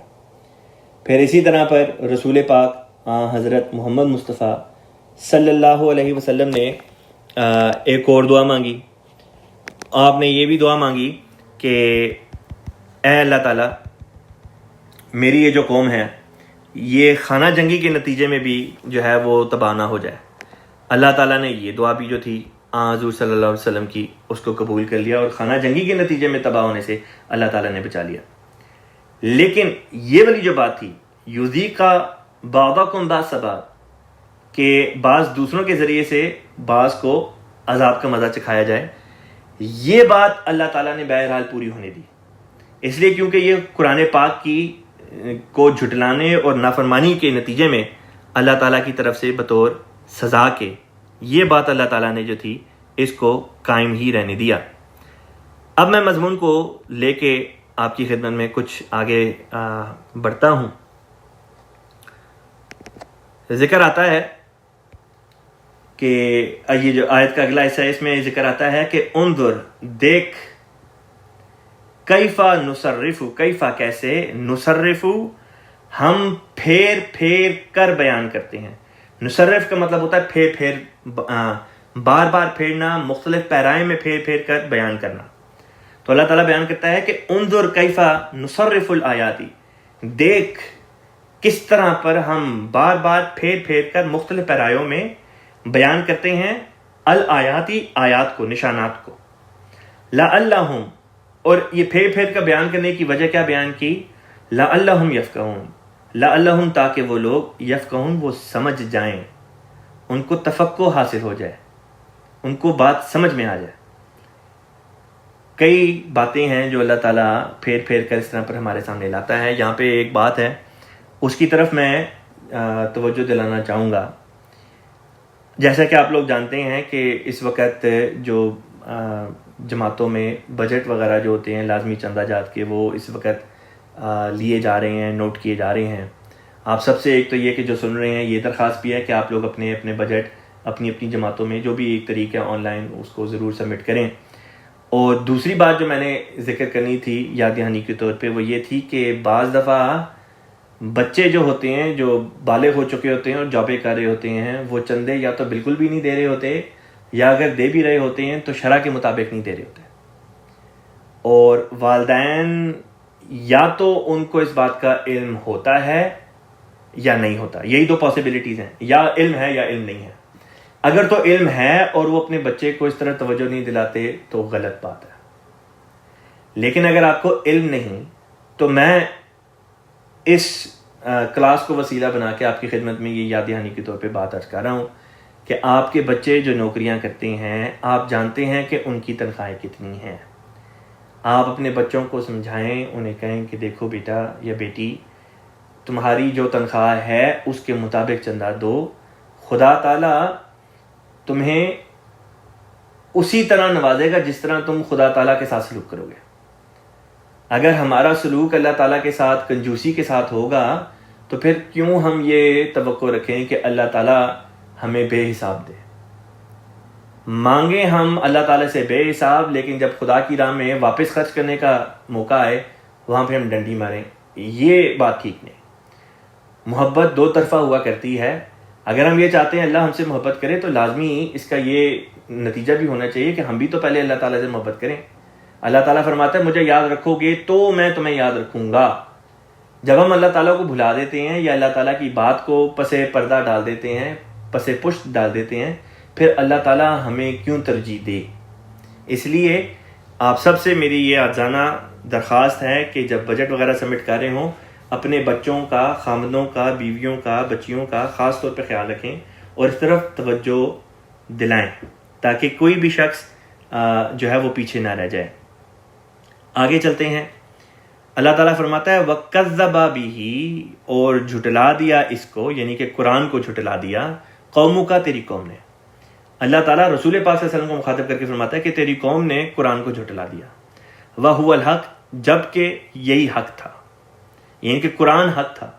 پھر اسی طرح پر رسول پاک حضرت محمد مصطفیٰ صلی اللہ علیہ وسلم نے ایک اور دعا مانگی۔ آپ نے یہ بھی دعا مانگی کہ اے اللہ تعالیٰ میری یہ جو قوم ہے یہ خانہ جنگی کے نتیجے میں بھی جو ہے وہ تباہ نہ ہو جائے۔ اللہ تعالیٰ نے یہ دعا بھی جو تھی حضور صلی اللہ علیہ وسلم کی اس کو قبول کر لیا اور خانہ جنگی کے نتیجے میں تباہ ہونے سے اللہ تعالیٰ نے بچا لیا۔ لیکن یہ والی جو بات تھی یذیق بعضکم بأس بعض، کہ بعض دوسروں کے ذریعے سے بعض کو عذاب کا مزہ چکھایا جائے، یہ بات اللہ تعالیٰ نے بہرحال پوری ہونے دی، اس لیے کیونکہ یہ قرآن پاک کی کو جھٹلانے اور نافرمانی کے نتیجے میں اللہ تعالیٰ کی طرف سے بطور سزا کے یہ بات اللہ تعالیٰ نے جو تھی اس کو قائم ہی رہنے دیا۔ اب میں مضمون کو لے کے آپ کی خدمت میں کچھ آگے بڑھتا ہوں۔ ذکر آتا ہے کہ یہ جو آیت کا اگلا حصہ ہے اس میں ذکر آتا ہے کہ انظر، دیکھ، کیفا نصرف، کیفا کیسے، نصرف ہم پھیر پھیر کر بیان کرتے ہیں۔ نصرف کا مطلب ہوتا ہے پھیر پھیر، بار بار پھیرنا، مختلف پیرائیں میں پھیر پھیر کر بیان کرنا۔ تو اللہ تعالیٰ بیان کرتا ہے کہ انظر کیفا نصرف الآیاتی، دیکھ کس طرح پر ہم بار بار پھیر پھیر کر مختلف پیرایوں میں بیان کرتے ہیں الآیاتی، آیات کو، نشانات کو۔ لعلہم، اور یہ پھیر پھیر کا بیان کرنے کی وجہ کیا بیان کی؟ لعلہم یفقہون، لعلہم تاکہ وہ لوگ یفقہون وہ سمجھ جائیں، ان کو تفقہ حاصل ہو جائے، ان کو بات سمجھ میں آ جائے۔ کئی باتیں ہیں جو اللہ تعالیٰ پھیر پھیر کر اس طرح پر ہمارے سامنے لاتا ہے۔ یہاں پہ ایک بات ہے، اس کی طرف میں توجہ دلانا چاہوں گا۔ جیسا کہ آپ لوگ جانتے ہیں کہ اس وقت جو جماعتوں میں بجٹ وغیرہ جو ہوتے ہیں لازمی چندہ جات کے، وہ اس وقت لیے جا رہے ہیں، نوٹ کیے جا رہے ہیں۔ آپ سب سے ایک تو یہ کہ جو سن رہے ہیں، یہ درخواست بھی ہے کہ آپ لوگ اپنے اپنے بجٹ اپنی اپنی جماعتوں میں جو بھی ایک طریقہ آن لائن اس کو ضرور سبمٹ کریں۔ اور دوسری بات جو میں نے ذکر کرنی تھی یاد دہانی کے طور پہ، وہ یہ تھی کہ بعض دفعہ بچے جو ہوتے ہیں، جو بالغ ہو چکے ہوتے ہیں اور جابیں کر رہے ہوتے ہیں، وہ چندے یا تو بالکل بھی نہیں دے رہے ہوتے، یا اگر دے بھی رہے ہوتے ہیں تو شرع کے مطابق نہیں دے رہے ہوتے۔ اور والدین یا تو ان کو اس بات کا علم ہوتا ہے یا نہیں ہوتا، یہی دو پاسبلٹیز ہیں، یا علم ہے یا علم نہیں ہے۔ اگر تو علم ہے اور وہ اپنے بچے کو اس طرح توجہ نہیں دلاتے تو غلط بات ہے، لیکن اگر آپ کو علم نہیں تو میں اس کلاس کو وسیلہ بنا کے آپ کی خدمت میں یہ یاد دہانی کے طور پہ بات عرض کر رہا ہوں کہ آپ کے بچے جو نوکریاں کرتے ہیں، آپ جانتے ہیں کہ ان کی تنخواہیں کتنی ہیں۔ آپ اپنے بچوں کو سمجھائیں، انہیں کہیں کہ دیکھو بیٹا یا بیٹی، تمہاری جو تنخواہ ہے اس کے مطابق چندہ دو، خدا تعالیٰ تمہیں اسی طرح نوازے گا جس طرح تم خدا تعالیٰ کے ساتھ سلوک کرو گے۔ اگر ہمارا سلوک اللہ تعالیٰ کے ساتھ کنجوسی کے ساتھ ہوگا تو پھر کیوں ہم یہ توقع رکھیں کہ اللہ تعالیٰ ہمیں بے حساب دے؟ مانگیں ہم اللہ تعالیٰ سے بے حساب، لیکن جب خدا کی راہ میں واپس خرچ کرنے کا موقع آئے وہاں پہ ہم ڈنڈی ماریں، یہ بات ٹھیک نہیں۔ محبت دو طرفہ ہوا کرتی ہے۔ اگر ہم یہ چاہتے ہیں اللہ ہم سے محبت کرے تو لازمی اس کا یہ نتیجہ بھی ہونا چاہیے کہ ہم بھی تو پہلے اللہ تعالیٰ سے محبت کریں۔ اللہ تعالیٰ فرماتا ہے مجھے یاد رکھو گے تو میں تمہیں یاد رکھوں گا۔ جب ہم اللہ تعالیٰ کو بھلا دیتے ہیں یا اللہ تعالیٰ کی بات کو پس پردہ ڈال دیتے ہیں، پس پشت ڈال دیتے ہیں، پھر اللہ تعالیٰ ہمیں کیوں ترجیح دے؟ اس لیے آپ سب سے میری یہ عاجزانہ درخواست ہے کہ جب بجٹ وغیرہ سبمٹ کر رہے ہوں، اپنے بچوں کا، خامدوں کا، بیویوں کا، بچیوں کا خاص طور پہ خیال رکھیں اور اس طرف توجہ دلائیں تاکہ کوئی بھی شخص جو ہے وہ پیچھے نہ رہ جائے۔ آگے چلتے ہیں۔ اللہ تعالیٰ فرماتا ہے وَكَذَّبَ بِهِ، اور جھٹلا دیا اس کو، یعنی کہ قرآن کو جھٹلا دیا، قوموں کا، تیری قوم نے۔ اللہ تعالیٰ رسول پاک صلی اللہ علیہ وسلم کو مخاطب کر کے فرماتا ہے کہ تیری قوم نے قرآن کو جھٹلا دیا۔ وَهُوَ الْحَقُّ، جبکہ یہی حق تھا، یعنی کہ قرآن حق تھا،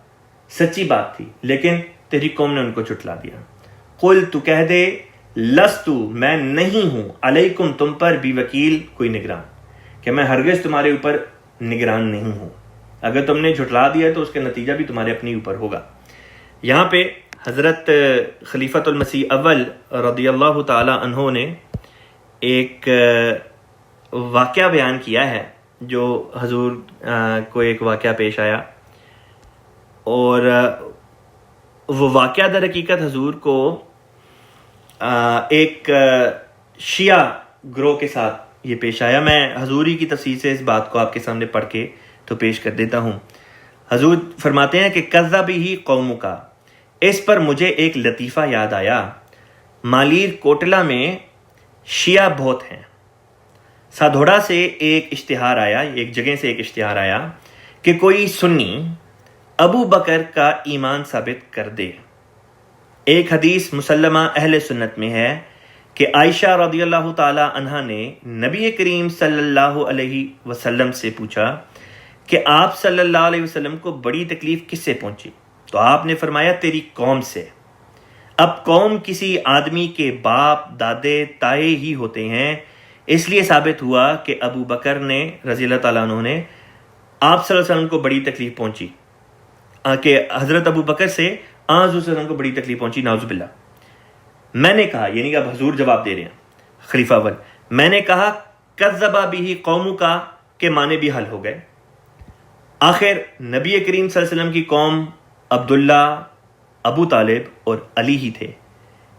سچی بات تھی، لیکن تیری قوم نے ان کو جھٹلا دیا۔ قل، تو کہہ دے، لستو، میں نہیں ہوں، علیکم، تم پر، بھی وکیل، کوئی نگران، کہ میں ہرگز تمہارے اوپر نگران نہیں ہوں۔ اگر تم نے جھٹلا دیا تو اس کا نتیجہ بھی تمہارے اپنے اوپر ہوگا۔ یہاں پہ حضرت خلیفۃ المسیح اول رضی اللہ تعالی عنہ نے ایک واقعہ بیان کیا ہے جو حضور کو ایک واقعہ پیش آیا، اور وہ واقعہ در حقیقت حضور کو ایک شیعہ گروہ کے ساتھ یہ پیش آیا۔ میں حضوری کی تفسیر سے اس بات کو آپ کے سامنے پڑھ کے تو پیش کر دیتا ہوں۔ حضور فرماتے ہیں کہ کذب ہی قوم کا، اس پر مجھے ایک لطیفہ یاد آیا۔ مالیر کوٹلہ میں شیعہ بہت ہیں۔ سادھوڑا سے ایک اشتہار آیا، ایک جگہ سے ایک اشتہار آیا کہ کوئی سنی ابو بکر کا ایمان ثابت کر دے۔ ایک حدیث مسلمہ اہل سنت میں ہے کہ عائشہ رضی اللہ تعالی عنہا نے نبی کریم صلی اللہ علیہ وسلم سے پوچھا کہ آپ صلی اللہ علیہ وسلم کو بڑی تکلیف کس سے پہنچی؟ تو آپ نے فرمایا تیری قوم سے۔ اب قوم کسی آدمی کے باپ، دادے، تائے ہی ہوتے ہیں، اس لیے ثابت ہوا کہ ابو بکر نے رضی اللہ تعالیٰ عنہ نے آپ صلی اللہ علیہ وسلم کو بڑی تکلیف پہنچی، کہ حضرت ابو بکر سے حضور صلی اللہ علیہ وسلم کو بڑی تکلیف پہنچی، نعوذ باللہ۔ میں نے کہا، یعنی کہ اب حضور جواب دے رہے ہیں خلیفہ اول، میں نے کہا کذب بہ قوم کا، کے معنی بھی حل ہو گئے۔ آخر نبی کریم صلی اللہ علیہ وسلم کی قوم عبداللہ، ابو طالب اور علی ہی تھے۔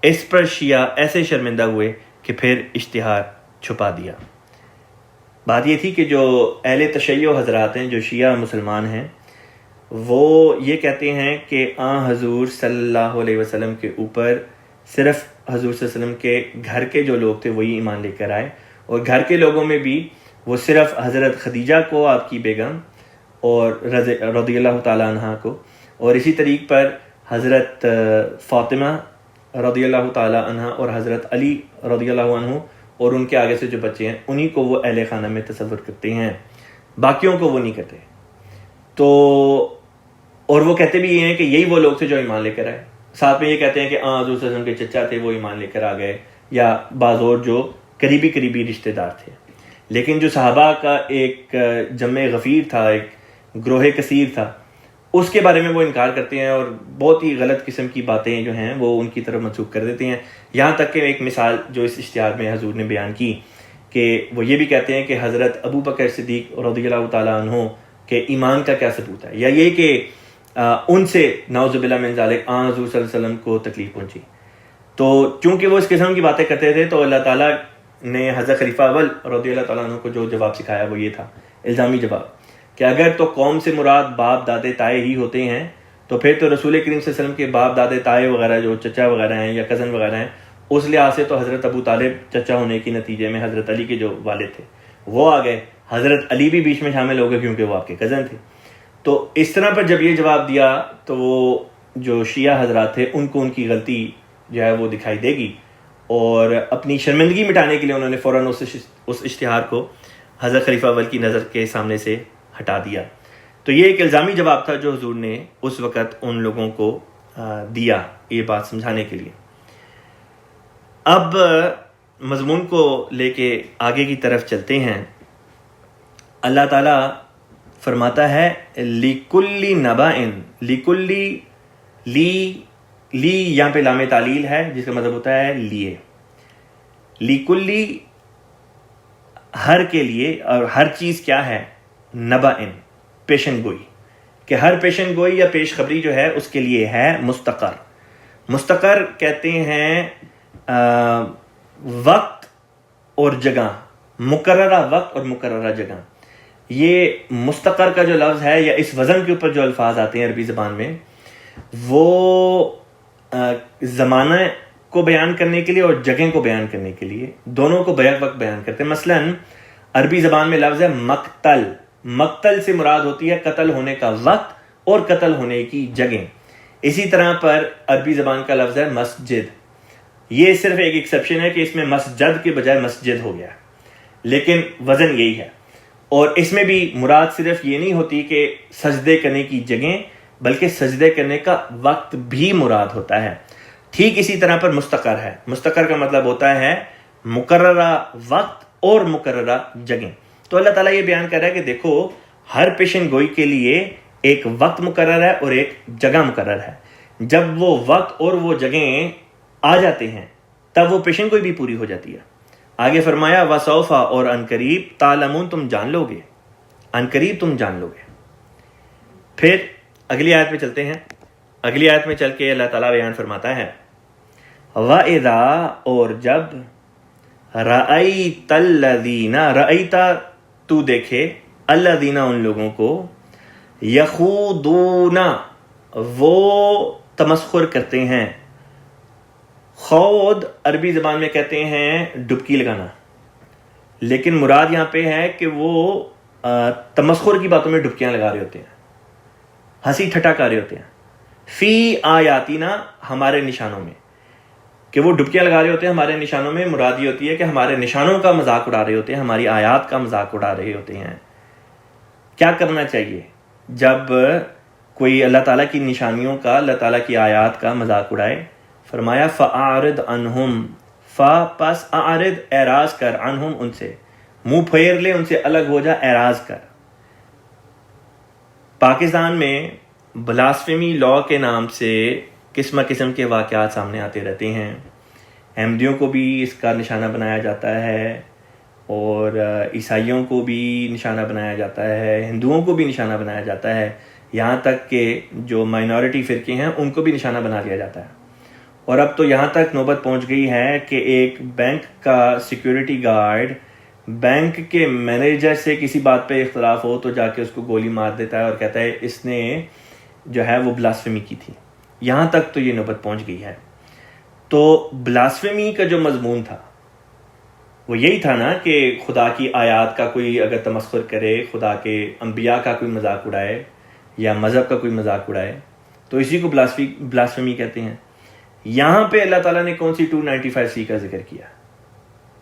اس پر شیعہ ایسے شرمندہ ہوئے کہ پھر اشتہار چھپا دیا۔ بات یہ تھی کہ جو اہل تشیع حضرات ہیں، جو شیعہ مسلمان ہیں، وہ یہ کہتے ہیں کہ حضور صلی اللہ علیہ وسلم کے اوپر صرف حضور صلی اللہ علیہ وسلم کے گھر کے جو لوگ تھے وہی ایمان لے کر آئے، اور گھر کے لوگوں میں بھی وہ صرف حضرت خدیجہ کو، آپ کی بیگم، اور رضی اللہ تعالیٰ عنہ کو، اور اسی طریق پر حضرت فاطمہ رضی اللہ تعالیٰ عنہ اور حضرت علی رضی اللہ عنہ اور ان کے آگے سے جو بچے ہیں انہی کو وہ اہل خانہ میں تصور کرتے ہیں، باقیوں کو وہ نہیں کرتے۔ تو اور وہ کہتے بھی یہ ہیں کہ یہی وہ لوگ تھے جو ایمان لے کر آئے، ساتھ میں یہ کہتے ہیں کہ حضور صلی اللہ علیہ وسلم کے چچا تھے وہ ایمان لے کر آ گئے، یا بعض اور جو قریبی رشتہ دار تھے۔ لیکن جو صحابہ کا ایک جمع غفیر تھا، ایک گروہ کثیر تھا، اس کے بارے میں وہ انکار کرتے ہیں، اور بہت ہی غلط قسم کی باتیں جو ہیں وہ ان کی طرف منسوخ کر دیتے ہیں۔ یہاں تک کہ ایک مثال جو اس اشتہار میں حضور نے بیان کی کہ وہ یہ بھی کہتے ہیں کہ حضرت ابو بکر صدیق رضی اللہ تعالیٰ عنہ کے ایمان کا کیا ثبوت ہے، یا یہ کہ ان سے نعوذ باللہ من ذالک حضور صلی اللہ علیہ وسلم کو تکلیف پہنچی۔ تو چونکہ وہ اس قسم کی باتیں کرتے تھے تو اللہ تعالیٰ نے حضرت خلیفہ اول رضی اللہ تعالیٰ عنہ کو جو جواب سکھایا وہ یہ تھا، الزامی جواب، کہ اگر تو قوم سے مراد باپ دادے تائے ہی ہوتے ہیں تو پھر تو رسول کریم صلی اللہ علیہ وسلم کے باپ دادے تائے وغیرہ جو چچا وغیرہ ہیں یا کزن وغیرہ ہیں، اس لحاظ سے تو حضرت ابو طالب چچا ہونے کے نتیجے میں حضرت علی کے جو والد تھے وہ آ گئے، حضرت علی بھی بیچ میں شامل ہو گئے کیونکہ وہ آپ کے کزن تھے۔ تو اس طرح پر جب یہ جواب دیا تو وہ جو شیعہ حضرات تھے ان کو ان کی غلطی جو ہے وہ دکھائی دے گی، اور اپنی شرمندگی مٹانے کے لیے انہوں نے فوراً اس اشتہار کو حضرت خلیفہ اول کی نظر کے سامنے سے ہٹا دیا۔ تو یہ ایک الزامی جواب تھا جو حضور نے اس وقت ان لوگوں کو دیا یہ بات سمجھانے کے لیے۔ اب مضمون کو لے کے آگے کی طرف چلتے ہیں۔ اللہ تعالیٰ فرماتا ہے لِكُلِّ نَبَإٍ، لِكُلِّ لی یہاں پہ لام تعلیل ہے جس کا مطلب ہوتا ہے لیے، لِكُلِّ ہر کے لیے، اور ہر چیز کیا ہے، نبأٍ پیشن گوئی، کہ ہر پیشن گوئی یا پیش خبری جو ہے اس کے لیے ہے مستقر۔ مستقر کہتے ہیں وقت اور جگہ، مقررہ وقت اور مقررہ جگہ۔ یہ مستقر کا جو لفظ ہے یا اس وزن کے اوپر جو الفاظ آتے ہیں عربی زبان میں، وہ زمانہ کو بیان کرنے کے لیے اور جگہ کو بیان کرنے کے لیے دونوں کو بیک وقت بیان کرتے ہیں۔ مثلا عربی زبان میں لفظ ہے مقتل، مقتل سے مراد ہوتی ہے قتل ہونے کا وقت اور قتل ہونے کی جگہ۔ اسی طرح پر عربی زبان کا لفظ ہے مسجد، یہ صرف ایک ایکسیپشن ہے کہ اس میں مسجد کے بجائے مسجد ہو گیا، لیکن وزن یہی ہے۔ اور اس میں بھی مراد صرف یہ نہیں ہوتی کہ سجدے کرنے کی جگہ، بلکہ سجدے کرنے کا وقت بھی مراد ہوتا ہے۔ ٹھیک اسی طرح پر مستقر ہے، مستقر کا مطلب ہوتا ہے مقررہ وقت اور مقررہ جگہ۔ تو اللہ تعالیٰ یہ بیان کر رہا ہے کہ دیکھو ہر پیشن گوئی کے لیے ایک وقت مقرر ہے اور ایک جگہ مقرر ہے۔ جب وہ وقت اور وہ جگہیں آ جاتے ہیں تب وہ پیشن گوئی بھی پوری ہو جاتی ہے۔ آگے فرمایا وَسَوْفَ، اور عنقریب، تعلمون، تم جان لو گے، عنقریب تم جان لو گے۔ پھر اگلی آیت میں چلتے ہیں۔ اگلی آیت میں چل کے اللہ تعالیٰ بیان فرماتا ہے وَإِذَا، اور جب، رَأَيْتَ الَّذِينَ، رَأَيْتَ تو دیکھے، الَّذِينَ ان لوگوں کو، يَخُوضُونَ وہ تمسخر کرتے ہیں۔ خوض عربی زبان میں کہتے ہیں ڈبکی لگانا، لیکن مراد یہاں پہ ہے کہ وہ تمسخر کی باتوں میں ڈبکیاں لگا رہے ہوتے ہیں، ہنسی ٹھٹا کر رہے ہوتے ہیں۔ فی آیاتنا، ہمارے نشانوں میں، کہ وہ ڈبکیاں لگا رہے ہوتے ہیں ہمارے نشانوں میں، مراد یہ ہوتی ہے کہ ہمارے نشانوں کا مذاق اڑا رہے ہوتے ہیں، ہماری آیات کا مذاق اڑا رہے ہوتے ہیں۔ کیا کرنا چاہیے جب کوئی اللہ تعالیٰ کی نشانیوں کا، اللہ تعالیٰ کی آیات کا مذاق اڑائے؟ فرمایا فَأَعْرِضْ عَنْهُمْ، پس اعرض اعراض کر، عنہم ان سے، منہ پھیر لے ان سے، الگ ہو جا، اعراض کر۔ پاکستان میں بلاسفیمی لا کے نام سے قسم قسم کے واقعات سامنے آتے رہتے ہیں۔ احمدیوں کو بھی اس کا نشانہ بنایا جاتا ہے، اور عیسائیوں کو بھی نشانہ بنایا جاتا ہے، ہندوؤں کو بھی نشانہ بنایا جاتا ہے، یہاں تک کہ جو مائنورٹی فرقے ہیں ان کو بھی نشانہ بنا دیا جاتا ہے۔ اور اب تو یہاں تک نوبت پہنچ گئی ہے کہ ایک بینک کا سیکیورٹی گارڈ بینک کے مینیجر سے کسی بات پہ اختلاف ہو تو جا کے اس کو گولی مار دیتا ہے اور کہتا ہے اس نے جو ہے وہ بلاسفیمی کی تھی۔ یہاں تک تو یہ نوبت پہنچ گئی ہے۔ تو بلاسفیمی کا جو مضمون تھا وہ یہی تھا نا کہ خدا کی آیات کا کوئی اگر تمسخر کرے، خدا کے انبیاء کا کوئی مذاق اڑائے یا مذہب کا کوئی مذاق اڑائے، تو اسی کو بلاسفیمی کہتے ہیں۔ یہاں پہ اللہ تعالیٰ نے کون سی 295C کا ذکر کیا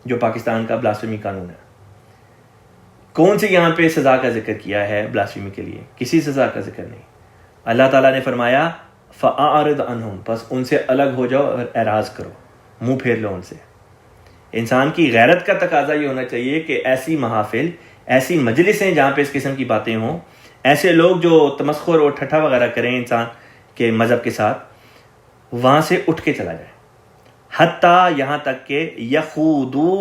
جو پاکستان کا بلاسفیمی قانون ہے؟ کون سی یہاں پہ سزا کا ذکر کیا ہے بلاسفیمی کے لیے؟ کسی سزا کا ذکر نہیں۔ اللہ تعالیٰ نے فرمایا فَأَعْرِضْ عَنْهُمْ، بس ان سے الگ ہو جاؤ اور اعراض کرو، منہ پھیر لو ان سے۔ انسان کی غیرت کا تقاضا یہ ہونا چاہیے کہ ایسی محافل، ایسی مجلسیں جہاں پہ اس قسم کی باتیں ہوں، ایسے لوگ جو تمسخر اور ٹھٹھا وغیرہ کریں انسان کے مذہب کے ساتھ، وہاں سے اٹھ کے چلا جائے، حتیٰ یہاں تک کہ یخوضو،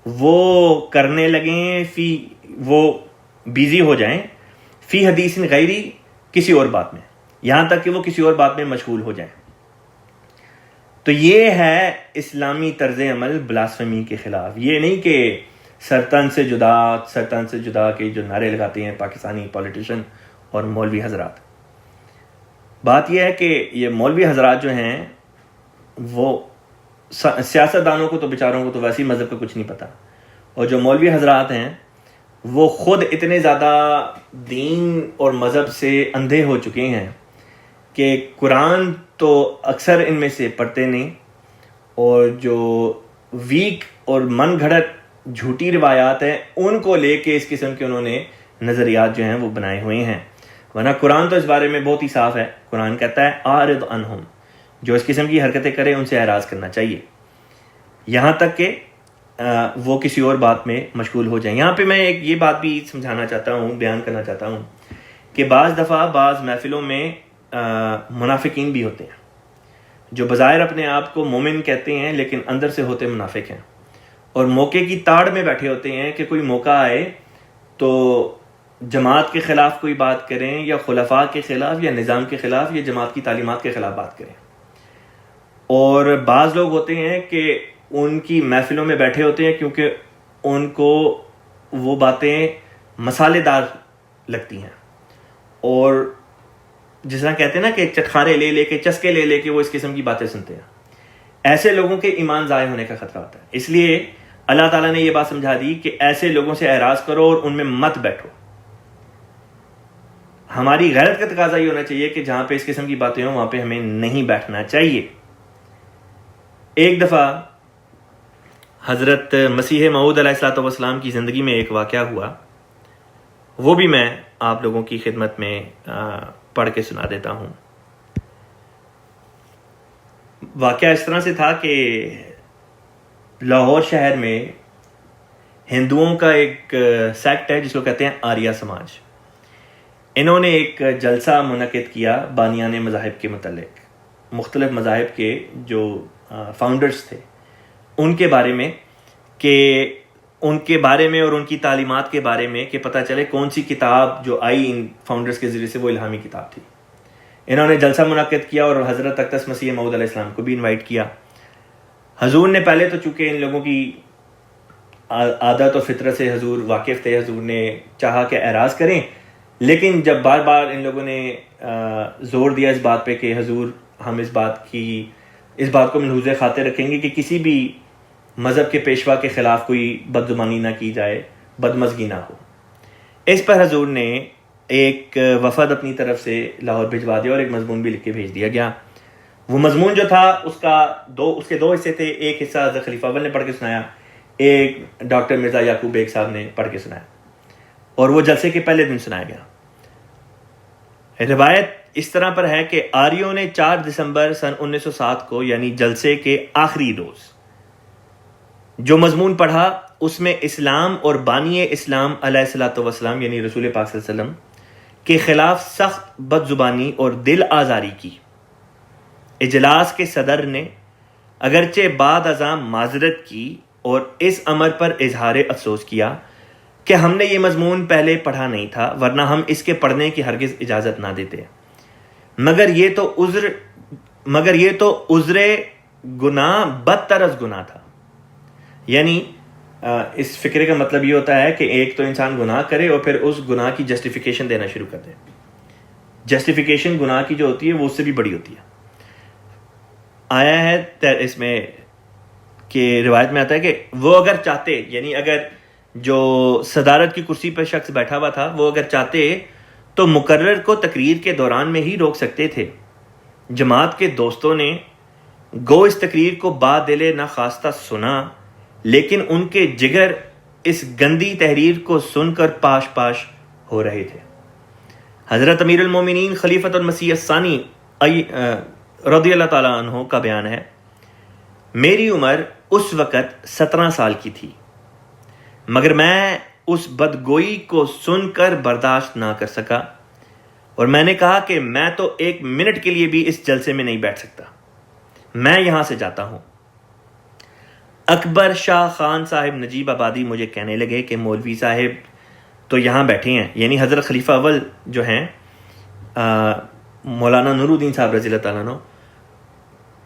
وہ کرنے لگیں، وہ بیزی ہو جائیں، فی حدیث غیری، کسی اور بات میں، یہاں تک کہ وہ کسی اور بات میں مشغول ہو جائیں۔ تو یہ ہے اسلامی طرز عمل بلاسفیمی کے خلاف۔ یہ نہیں کہ سرطن سے جدا کے جو نعرے لگاتے ہیں پاکستانی پولیٹیشن اور مولوی حضرات۔ بات یہ ہے کہ یہ مولوی حضرات جو ہیں وہ سیاستدانوں کو تو بیچاروں کو تو ویسے ہی مذہب کا کچھ نہیں پتہ، اور جو مولوی حضرات ہیں وہ خود اتنے زیادہ دین اور مذہب سے اندھے ہو چکے ہیں کہ قرآن تو اکثر ان میں سے پڑھتے نہیں، اور جو ویک اور من گھڑت جھوٹی روایات ہیں ان کو لے کے اس قسم کے انہوں نے نظریات جو ہیں وہ بنائے ہوئے ہیں۔ ورنہ قرآن تو اس بارے میں بہت ہی صاف ہے۔ قرآن کہتا ہے اعرض عنہم، جو اس قسم کی حرکتیں کریں ان سے اعراض کرنا چاہیے، یہاں تک کہ وہ کسی اور بات میں مشغول ہو جائیں۔ یہاں پہ میں ایک یہ بات بھی سمجھانا چاہتا ہوں، بیان کرنا چاہتا ہوں کہ بعض دفعہ بعض محفلوں میں منافقین بھی ہوتے ہیں جو بظاہر اپنے آپ کو مومن کہتے ہیں لیکن اندر سے ہوتے منافق ہیں، اور موقع کی تاڑ میں بیٹھے ہوتے ہیں کہ کوئی موقع آئے تو جماعت کے خلاف کوئی بات کریں، یا خلفاء کے خلاف، یا نظام کے خلاف، یا جماعت کی تعلیمات کے خلاف بات کریں۔ اور بعض لوگ ہوتے ہیں کہ ان کی محفلوں میں بیٹھے ہوتے ہیں کیونکہ ان کو وہ باتیں مسالے دار لگتی ہیں، اور جس طرح کہتے ہیں نا کہ چٹخارے لے لے کے، چسکے لے لے کے وہ اس قسم کی باتیں سنتے ہیں۔ ایسے لوگوں کے ایمان ضائع ہونے کا خطرہ ہوتا ہے۔ اس لیے اللہ تعالیٰ نے یہ بات سمجھا دی کہ ایسے لوگوں سے اعراض کرو اور ان میں مت بیٹھو۔ ہماری غیرت کا تقاضا یہ ہونا چاہیے کہ جہاں پہ اس قسم کی باتیں ہوں وہاں پہ ہمیں نہیں بیٹھنا چاہیے۔ ایک دفعہ حضرت مسیح موعود علیہ الصلوۃ والسلام کی زندگی میں ایک واقعہ ہوا، وہ بھی میں آپ لوگوں کی خدمت میں پڑھ کے سنا دیتا ہوں۔ واقعہ اس طرح سے تھا کہ لاہور شہر میں ہندوؤں کا ایک سیکٹ ہے جس کو کہتے ہیں آریہ سماج۔ انہوں نے ایک جلسہ منعقد کیا بانیان مذاہب کے متعلق، مختلف مذاہب کے جو فاؤنڈرز تھے ان کے بارے میں، کہ ان کے بارے میں اور ان کی تعلیمات کے بارے میں کہ پتہ چلے کون سی کتاب جو آئی ان فاؤنڈرز کے ذریعے سے وہ الہامی کتاب تھی۔ انہوں نے جلسہ منعقد کیا اور حضرت اقدس مسیح موعود علیہ السلام کو بھی انوائٹ کیا۔ حضور نے پہلے تو چونکہ ان لوگوں کی عادت اور فطرت سے حضور واقف تھے، حضور نے چاہا کہ اعراض کریں، لیکن جب بار بار ان لوگوں نے زور دیا اس بات پہ کہ حضور ہم اس بات کو ملحوظ خاطر رکھیں گے کہ کسی بھی مذہب کے پیشوا کے خلاف کوئی بدزبانی نہ کی جائے، بدمزگی نہ ہو، اس پر حضور نے ایک وفد اپنی طرف سے لاہور بھجوا دیا اور ایک مضمون بھی لکھ کے بھیج دیا گیا۔ وہ مضمون جو تھا اس کے دو حصے تھے، ایک حصہ حضرت خلیفہ اول نے پڑھ کے سنایا، ایک ڈاکٹر مرزا یعقوب بیگ صاحب نے پڑھ کے سنایا، اور وہ جلسے کے پہلے دن سنایا گیا۔ روایت اس طرح پر ہے کہ آریوں نے 4 دسمبر سن 1907 کو، یعنی جلسے کے آخری روز، جو مضمون پڑھا اس میں اسلام اور بانی اسلام علیہ الصلوۃ والسلام یعنی رسول پاک صلی اللہ علیہ وسلم کے خلاف سخت بد زبانی اور دل آزاری کی۔ اجلاس کے صدر نے اگرچہ بعد ازاں معذرت کی اور اس امر پر اظہار افسوس کیا کہ ہم نے یہ مضمون پہلے پڑھا نہیں تھا، ورنہ ہم اس کے پڑھنے کی ہرگز اجازت نہ دیتے، مگر یہ تو عذر گناہ بدتر از گناہ تھا۔ یعنی اس فکرے کا مطلب یہ ہوتا ہے کہ ایک تو انسان گناہ کرے اور پھر اس گناہ کی جسٹیفیکیشن دینا شروع کر دے۔ جسٹیفیکیشن گناہ کی جو ہوتی ہے وہ اس سے بھی بڑی ہوتی ہے۔ آیا ہے اس میں کہ روایت میں آتا ہے کہ وہ اگر چاہتے، یعنی اگر جو صدارت کی کرسی پر شخص بیٹھا ہوا تھا وہ اگر چاہتے تو مقرر کو تقریر کے دوران میں ہی روک سکتے تھے۔ جماعت کے دوستوں نے گو اس تقریر کو بادل ناخواستہ سنا، لیکن ان کے جگر اس گندی تحریر کو سن کر پاش پاش ہو رہے تھے۔ حضرت امیر المومنین خلیفۃ المسیح الثانی رضی اللہ تعالیٰ عنہ کا بیان ہے، میری عمر اس وقت 17 سال کی تھی، مگر میں اس بدگوئی کو سن کر برداشت نہ کر سکا، اور میں نے کہا کہ میں تو 1 منٹ کے لیے بھی اس جلسے میں نہیں بیٹھ سکتا، میں یہاں سے جاتا ہوں۔ اکبر شاہ خان صاحب نجیب آبادی مجھے کہنے لگے کہ مولوی صاحب تو یہاں بیٹھے ہیں، یعنی حضرت خلیفہ اول جو ہیں مولانا نور الدین صاحب رضی اللہ تعالیٰ عنہ،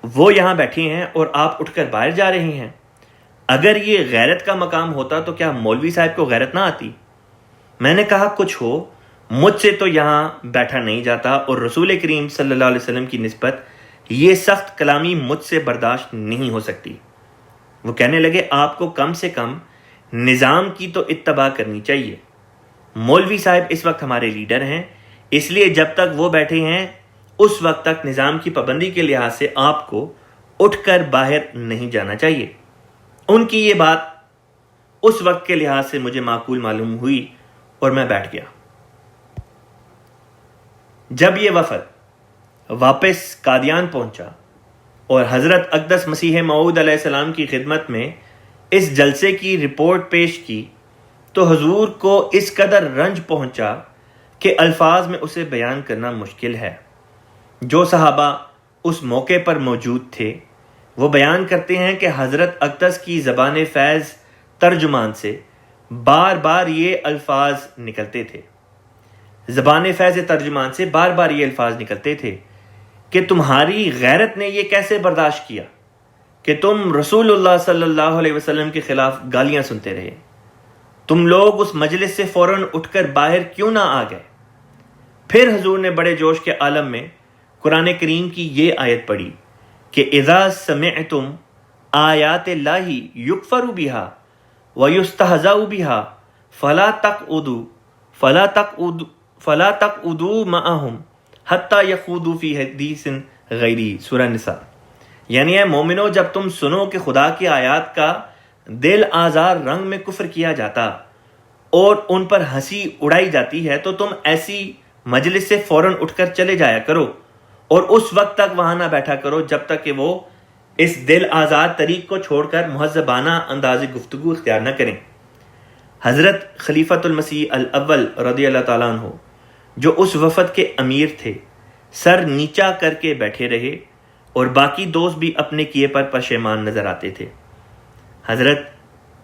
وہ یہاں بیٹھے ہیں اور آپ اٹھ کر باہر جا رہے ہیں۔ اگر یہ غیرت کا مقام ہوتا تو کیا مولوی صاحب کو غیرت نہ آتی؟ میں نے کہا کچھ ہو، مجھ سے تو یہاں بیٹھا نہیں جاتا، اور رسول کریم صلی اللہ علیہ وسلم کی نسبت یہ سخت کلامی مجھ سے برداشت نہیں ہو سکتی۔ وہ کہنے لگے آپ کو کم سے کم نظام کی تو اتباع کرنی چاہیے۔ مولوی صاحب اس وقت ہمارے لیڈر ہیں، اس لیے جب تک وہ بیٹھے ہیں اس وقت تک نظام کی پابندی کے لحاظ سے آپ کو اٹھ کر باہر نہیں جانا چاہیے۔ ان کی یہ بات اس وقت کے لحاظ سے مجھے معقول معلوم ہوئی اور میں بیٹھ گیا۔ جب یہ وفد واپس قادیان پہنچا اور حضرت اقدس مسیح موعود علیہ السلام کی خدمت میں اس جلسے کی رپورٹ پیش کی تو حضور کو اس قدر رنج پہنچا کہ الفاظ میں اسے بیان کرنا مشکل ہے۔ جو صحابہ اس موقع پر موجود تھے وہ بیان کرتے ہیں کہ حضرت اقدس کی زبان فیض ترجمان سے بار بار یہ الفاظ نکلتے تھے، زبان فیض ترجمان سے بار بار یہ الفاظ نکلتے تھے کہ تمہاری غیرت نے یہ کیسے برداشت کیا کہ تم رسول اللہ صلی اللہ علیہ وسلم کے خلاف گالیاں سنتے رہے؟ تم لوگ اس مجلس سے فوراً اٹھ کر باہر کیوں نہ آ گئے؟ پھر حضور نے بڑے جوش کے عالم میں قرآن کریم کی یہ آیت پڑھی کہ اذا سمعتم آیات اللہ یکفر بها ویستہزأ بها فلا تقعدوا معهم حتی یخوضوا فی حدیث غیری، سورہ نساء۔ یعنی اے مومنو، جب تم سنو کہ خدا کی آیات کا دل آزار رنگ میں کفر کیا جاتا اور ان پر ہنسی اڑائی جاتی ہے تو تم ایسی مجلس سے فوراً اٹھ کر چلے جایا کرو اور اس وقت تک وہاں نہ بیٹھا کرو جب تک کہ وہ اس دل آزاد طریق کو چھوڑ کر مہذبانہ انداز گفتگو اختیار نہ کریں۔ حضرت خلیفۃ المسیح الاول رضی اللہ تعالیٰ عنہ جو اس وفد کے امیر تھے سر نیچا کر کے بیٹھے رہے اور باقی دوست بھی اپنے کیے پر پشیمان نظر آتے تھے۔ حضرت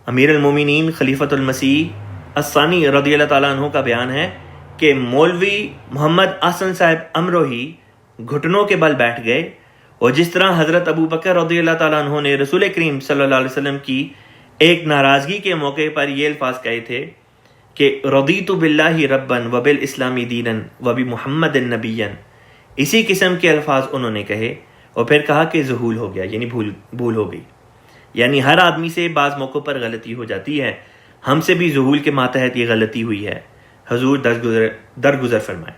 امیر المومنین خلیفۃ المسیح الثانی رضی اللہ تعالیٰ عنہ کا بیان ہے کہ مولوی محمد احسن صاحب امروہی گھٹنوں کے بل بیٹھ گئے، اور جس طرح حضرت ابو بکر رضی اللہ تعالیٰ عنہ نے رسول کریم صلی اللہ علیہ وسلم کی ایک ناراضگی کے موقع پر یہ الفاظ کہے تھے کہ رضیت باللہ ربا وبالاسلام دینا وبمحمد نبیا، اسی قسم کے الفاظ انہوں نے کہے اور پھر کہا کہ ذہول ہو گیا، یعنی بھول ہو گئی۔ یعنی ہر آدمی سے بعض موقعوں پر غلطی ہو جاتی ہے، ہم سے بھی ذہول کے ماتحت یہ غلطی ہوئی ہے، حضور درگزر فرمائے۔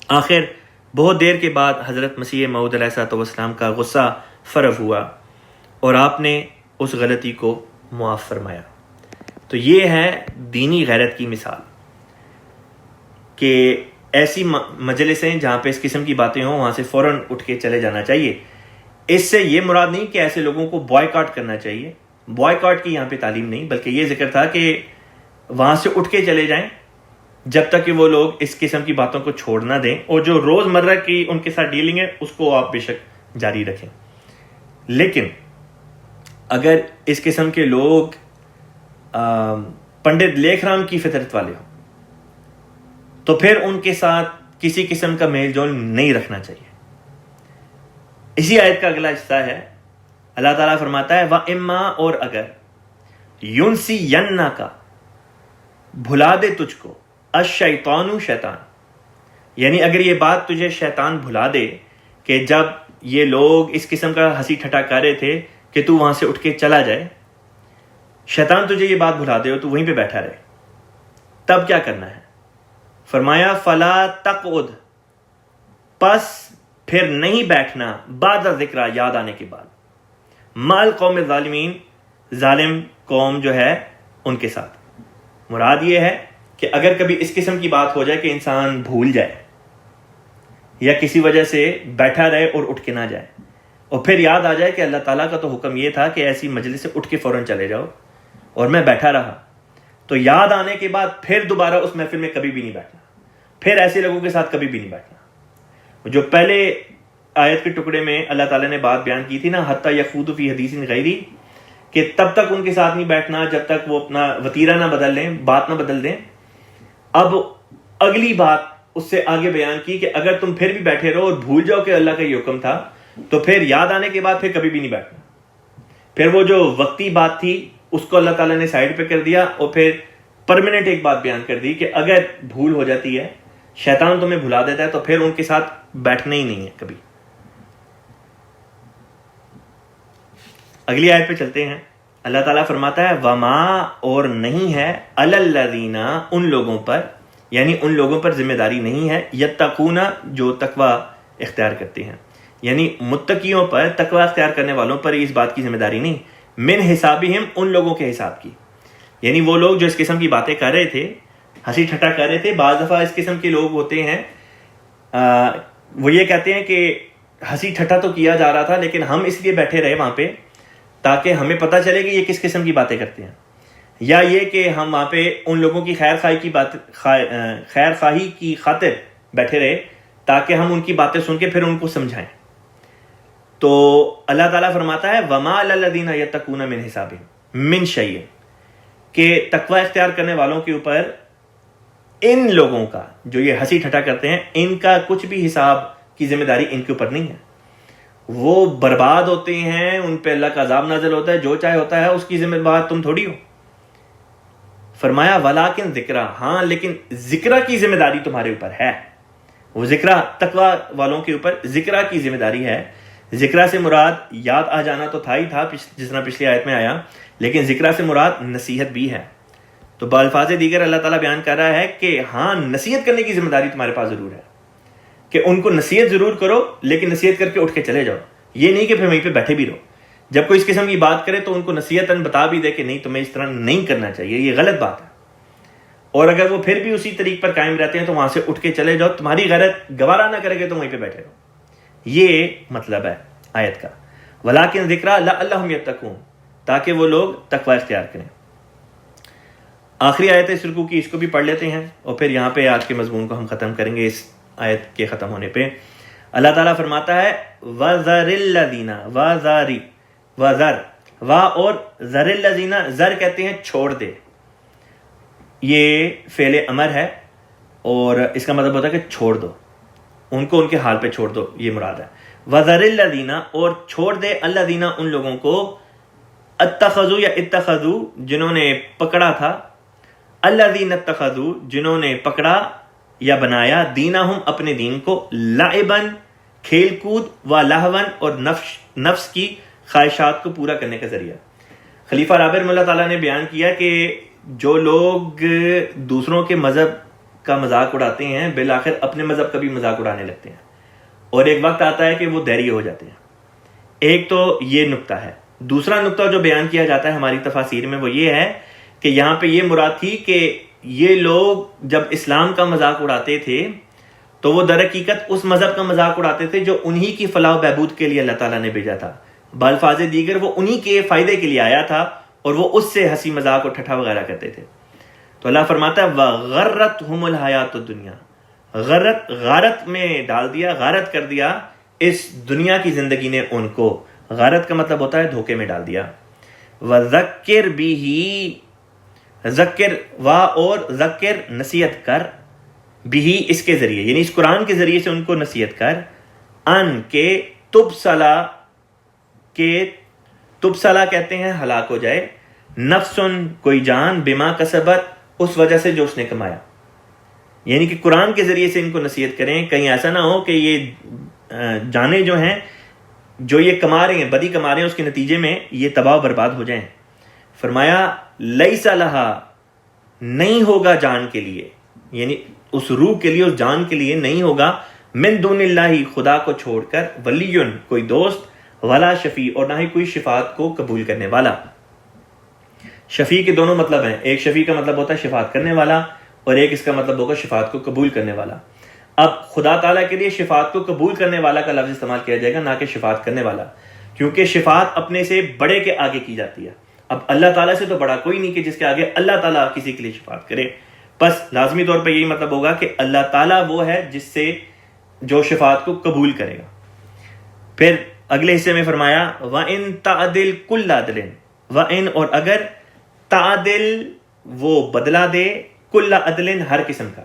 آخر بہت دیر کے بعد حضرت مسیح موعود علیہ الصلوۃ والسلام کا غصہ فرغ ہوا اور آپ نے اس غلطی کو معاف فرمایا۔ تو یہ ہے دینی غیرت کی مثال کہ ایسی مجلسیں جہاں پہ اس قسم کی باتیں ہوں وہاں سے فوراً اٹھ کے چلے جانا چاہیے۔ اس سے یہ مراد نہیں کہ ایسے لوگوں کو بوائے کرنا چاہیے، بوائے کی یہاں پہ تعلیم نہیں، بلکہ یہ ذکر تھا کہ وہاں سے اٹھ کے چلے جائیں جب تک کہ وہ لوگ اس قسم کی باتوں کو چھوڑ نہ دیں، اور جو روز مرہ کی ان کے ساتھ ڈیلنگ ہے اس کو آپ بے شک جاری رکھیں۔ لیکن اگر اس قسم کے لوگ پنڈت لیکھ رام کی فطرت والے ہوں تو پھر ان کے ساتھ کسی قسم کا میل جول نہیں رکھنا چاہیے۔ اسی آیت کا اگلا حصہ ہے، اللہ تعالیٰ فرماتا ہے وَإِمَّا، اور اگر يُنْسِيَنَّكَ، بھلا دے تجھ کو، الشیطان، شیطان، یعنی اگر یہ بات تجھے شیطان بھلا دے کہ جب یہ لوگ اس قسم کا ہنسی ٹھٹا کر رہے تھے کہ تو وہاں سے اٹھ کے چلا جائے, شیطان تجھے یہ بات بھلا دے اور تو وہیں پہ بیٹھا رہے, تب کیا کرنا ہے؟ فرمایا فلا تقعد, پس پھر نہیں بیٹھنا, بعد ذکر, یاد آنے کے بعد, مال قوم ظالمین, ظالم قوم جو ہے ان کے ساتھ. مراد یہ ہے کہ اگر کبھی اس قسم کی بات ہو جائے کہ انسان بھول جائے یا کسی وجہ سے بیٹھا رہے اور اٹھ کے نہ جائے, اور پھر یاد آ جائے کہ اللہ تعالیٰ کا تو حکم یہ تھا کہ ایسی مجلس سے اٹھ کے فوراً چلے جاؤ, اور میں بیٹھا رہا, تو یاد آنے کے بعد پھر دوبارہ اس محفل میں کبھی بھی نہیں بیٹھنا, پھر ایسے لوگوں کے ساتھ کبھی بھی نہیں بیٹھنا. جو پہلے آیت کے ٹکڑے میں اللہ تعالیٰ نے بات بیان کی تھی نا, حتی یخوضوا فی حدیث غیری, کہ تب تک ان کے ساتھ نہیں بیٹھنا جب تک وہ اپنا وتیرہ نہ بدل لیں, بات نہ بدل دیں. اب اگلی بات اس سے آگے بیان کی کہ اگر تم پھر بھی بیٹھے رہو اور بھول جاؤ کہ اللہ کا یہ حکم تھا, تو پھر یاد آنے کے بعد پھر کبھی بھی نہیں بیٹھنا. پھر وہ جو وقتی بات تھی اس کو اللہ تعالیٰ نے سائڈ پہ کر دیا, اور پھر پرماننٹ ایک بات بیان کر دی کہ اگر بھول ہو جاتی ہے, شیطان تمہیں بھلا دیتا ہے, تو پھر ان کے ساتھ بیٹھنا ہی نہیں ہے کبھی. اگلی آیت پہ چلتے ہیں. اللہ تعالیٰ فرماتا ہے وما, اور نہیں ہے, علی الذین, ان لوگوں پر, یعنی ان لوگوں پر ذمہ داری نہیں ہے, یتقون, جو تقوی اختیار کرتے ہیں, یعنی متقیوں پر, تقوی اختیار کرنے والوں پر اس بات کی ذمہ داری نہیں, من حسابہم, ان لوگوں کے حساب کی. یعنی وہ لوگ جو اس قسم کی باتیں کر رہے تھے, ہنسی ٹھٹا کر رہے تھے. بعض دفعہ اس قسم کے لوگ ہوتے ہیں, وہ یہ کہتے ہیں کہ ہنسی ٹھٹا تو کیا جا رہا تھا لیکن ہم اس لیے بیٹھے رہے وہاں پہ تاکہ ہمیں پتہ چلے کہ یہ کس قسم کی باتیں کرتے ہیں, یا یہ کہ ہم وہاں پہ ان لوگوں کی خیر خواہی کی خاطر بیٹھے رہے تاکہ ہم ان کی باتیں سن کے پھر ان کو سمجھائیں. تو اللہ تعالیٰ فرماتا ہے وما علی الذین یتقون من حسابہم من شیء, کہ تقوی اختیار کرنے والوں کے اوپر, ان لوگوں کا جو یہ ہنسی ٹھٹا کرتے ہیں, ان کا کچھ بھی حساب کی ذمہ داری ان کے اوپر نہیں ہے. وہ برباد ہوتے ہیں, ان پہ اللہ کا عذاب نازل ہوتا ہے, جو چاہے ہوتا ہے, اس کی ذمہ دار تم تھوڑی ہو. فرمایا ولیکن ذکرہ, ہاں لیکن ذکرہ کی ذمہ داری تمہارے اوپر ہے. وہ ذکرہ, تقوی والوں کے اوپر ذکرہ کی ذمہ داری ہے. ذکرہ سے مراد یاد آ جانا تو تھا ہی تھا, جس طرح پچھلی آیت میں آیا, لیکن ذکرہ سے مراد نصیحت بھی ہے. تو بالفاظ دیگر اللہ تعالیٰ بیان کر رہا ہے کہ ہاں نصیحت کرنے کی ذمہ داری تمہارے پاس ضرور ہے, کہ ان کو نصیحت ضرور کرو, لیکن نصیحت کر کے اٹھ کے چلے جاؤ. یہ نہیں کہ پھر وہیں پہ بیٹھے بھی رہو. جب کوئی اس قسم کی بات کرے تو ان کو نصیحتاً بتا بھی دے کہ نہیں, تمہیں اس طرح نہیں کرنا چاہیے, یہ غلط بات ہے. اور اگر وہ پھر بھی اسی طریق پر قائم رہتے ہیں تو وہاں سے اٹھ کے چلے جاؤ, تمہاری غیرت گوارا نہ کرے گے تو وہیں پہ بیٹھے رہو. یہ مطلب ہے آیت کا. ولیکن ذکرہ لعلہم یتقون, تاکہ وہ لوگ تقوی اختیار کریں. آخری آیت ہے سرکو کی, اس کو بھی پڑھ لیتے ہیں اور پھر یہاں پہ آج کے مضمون کو ہم ختم کریں گے. اس آیت کے ختم ہونے پہ اللہ تعالیٰ فرماتا ہے وَذَرِ الَّذِينَ, وَذَرِ, وَذَرْ, وا اور ذَرِ الَّذِينَ, ذر کہتے ہیں چھوڑ دے. یہ فعل امر ہے اور اس کا مطلب ہوتا ہے کہ چھوڑ دو ان کو, ان کے حال پہ چھوڑ دو, یہ مراد ہے. وَذَرِ الَّذِينَ, اور چھوڑ دے الَّذِينَ, ان لوگوں کو, اتخذوا یا اتخذوا, جنہوں نے پکڑا تھا, الَّذِينَ اتخذوا, جنہوں نے پکڑا یا بنایا, دینہم, اپنے دین کو, لعباً, کھیل کود, و لہواً, اور نفس کی خواہشات کو پورا کرنے کا ذریعہ. خلیفہ رابع رحمہ اللہ تعالیٰ نے بیان کیا کہ جو لوگ دوسروں کے مذہب کا مذاق اڑاتے ہیں بالآخر اپنے مذہب کا بھی مذاق اڑانے لگتے ہیں, اور ایک وقت آتا ہے کہ وہ دہریے ہو جاتے ہیں. ایک تو یہ نقطہ ہے. دوسرا نقطہ جو بیان کیا جاتا ہے ہماری تفاسیر میں وہ یہ ہے کہ یہاں پہ یہ مراد تھی کہ یہ لوگ جب اسلام کا مذاق اڑاتے تھے تو وہ در حقیقت اس مذہب کا مذاق اڑاتے تھے جو انہی کی فلاح و بہبود کے لیے اللہ تعالیٰ نے بھیجا تھا. بالفاظ دیگر وہ انہی کے فائدے کے لیے آیا تھا اور وہ اس سے ہنسی مذاق اور ٹھٹھا وغیرہ کرتے تھے. تو اللہ فرماتا ہے وَغَرَّتْهُمُ الْحَيَاةُ الدُّنْيَا, غارت میں ڈال دیا, غارت کر دیا اس دنیا کی زندگی نے ان کو. غارت کا مطلب ہوتا ہے دھوکے میں ڈال دیا. وَذَكِّرْ بِهِ, ذکر, وا اور ذکر, نصیحت کر, بھی اس کے ذریعے, یعنی اس قرآن کے ذریعے سے ان کو نصیحت کر, ان کے تبصلا, کے تبصلا کہتے ہیں ہلاک ہو جائے, نفسن, کوئی جان, بما کسبت, اس وجہ سے جو اس نے کمایا. یعنی کہ قرآن کے ذریعے سے ان کو نصیحت کریں, کہیں ایسا نہ ہو کہ یہ جانیں جو ہیں جو یہ کما رہے ہیں، بدی کما رہے ہیں، اس کے نتیجے میں یہ تباہ و برباد ہو جائیں. فرمایا لیس لہا، نہیں ہوگا جان کے لیے، یعنی اس روح کے لیے، اس جان کے لیے نہیں ہوگا، من دون اللہ، خدا کو چھوڑ کر، ولیٌ، کوئی دوست، ولا شفیع، اور نہ ہی کوئی شفاعت کو قبول کرنے والا. شفیع کے دونوں مطلب ہیں، ایک شفیع کا مطلب ہوتا ہے شفاعت کرنے والا، اور ایک اس کا مطلب ہوگا شفاعت کو قبول کرنے والا. اب خدا تعالیٰ کے لیے شفاعت کو قبول کرنے والا کا لفظ استعمال کیا جائے گا، نہ کہ شفاعت کرنے والا، کیونکہ شفاعت اپنے سے بڑے کے آگے کی جاتی ہے. اب اللہ تعالیٰ سے تو بڑا کوئی نہیں کہ جس کے آگے اللہ تعالیٰ کسی کے لیے شفاعت کرے. بس لازمی طور پہ یہی مطلب ہوگا کہ اللہ تعالیٰ وہ ہے جس سے جو شفاعت کو قبول کرے گا. پھر اگلے حصے میں فرمایا وَإِن تَعْدِلْ كُلَّ عَدْلٍ، وَإِن، اور اگر، تعدل، وہ بدلہ دے، کل عدل، ہر قسم کا،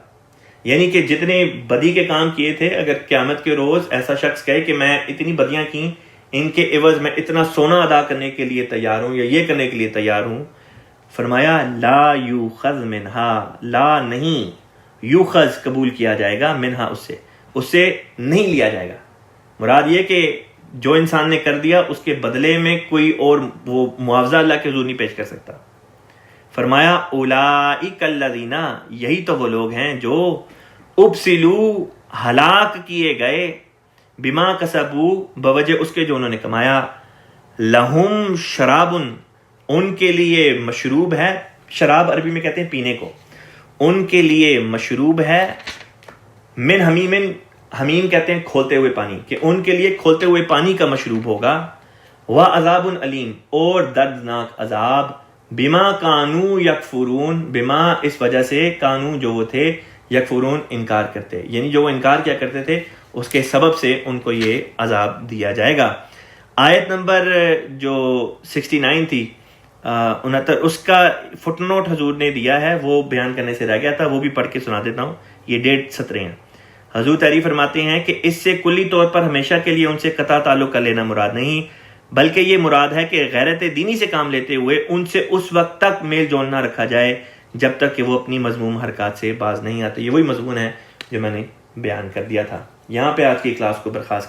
یعنی کہ جتنے بدی کے کام کیے تھے، اگر قیامت کے روز ایسا شخص کہے کہ میں اتنی بدیاں کی، ان کے عوض میں اتنا سونا ادا کرنے کے لیے تیار ہوں، یا یہ کرنے کے لیے تیار ہوں، فرمایا لا یوخذ منہا، لا نہیں، یوخذ قبول کیا جائے گا، منہا اس سے نہیں لیا جائے گا. مراد یہ کہ جو انسان نے کر دیا اس کے بدلے میں کوئی اور وہ معاوضہ اللہ کے حضور نہیں پیش کر سکتا. فرمایا اولئک الذین، یہی تو وہ لوگ ہیں جو ابسلوا، ہلاک کیے گئے، بما کسبوا، بوجہ اس کے جو انہوں نے کمایا، لہم شراب، ان کے لیے مشروب ہے، شراب عربی میں کہتے ہیں پینے کو، ان کے لیے مشروب ہے، من حمیم، حمیم کہتے ہیں کھولتے ہوئے پانی، کہ ان کے لیے کھولتے ہوئے پانی کا مشروب ہوگا، وعذاب علیم، اور دردناک عذاب، بما کانو یکفرون، بما اس وجہ سے، کانو جو وہ تھے، یکفرون انکار کرتے، یعنی جو وہ انکار کیا کرتے تھے اس کے سبب سے ان کو یہ عذاب دیا جائے گا. آیت نمبر جو 69 تھی 69، اس کا فٹ نوٹ حضور نے دیا ہے، وہ بیان کرنے سے رہ گیا تھا، وہ بھی پڑھ کے سنا دیتا ہوں. یہ 1.5 ہیں. حضور تعریف فرماتے ہیں کہ اس سے کلی طور پر ہمیشہ کے لیے ان سے قطع تعلق کر لینا مراد نہیں، بلکہ یہ مراد ہے کہ غیرت دینی سے کام لیتے ہوئے ان سے اس وقت تک میل جول نہ رکھا جائے جب تک کہ وہ اپنی مذموم حرکات سے باز نہیں آتے. یہ وہی مضمون ہے جو میں نے بیان کر دیا تھا. یہاں پہ آج کی کلاس کو برخاست کر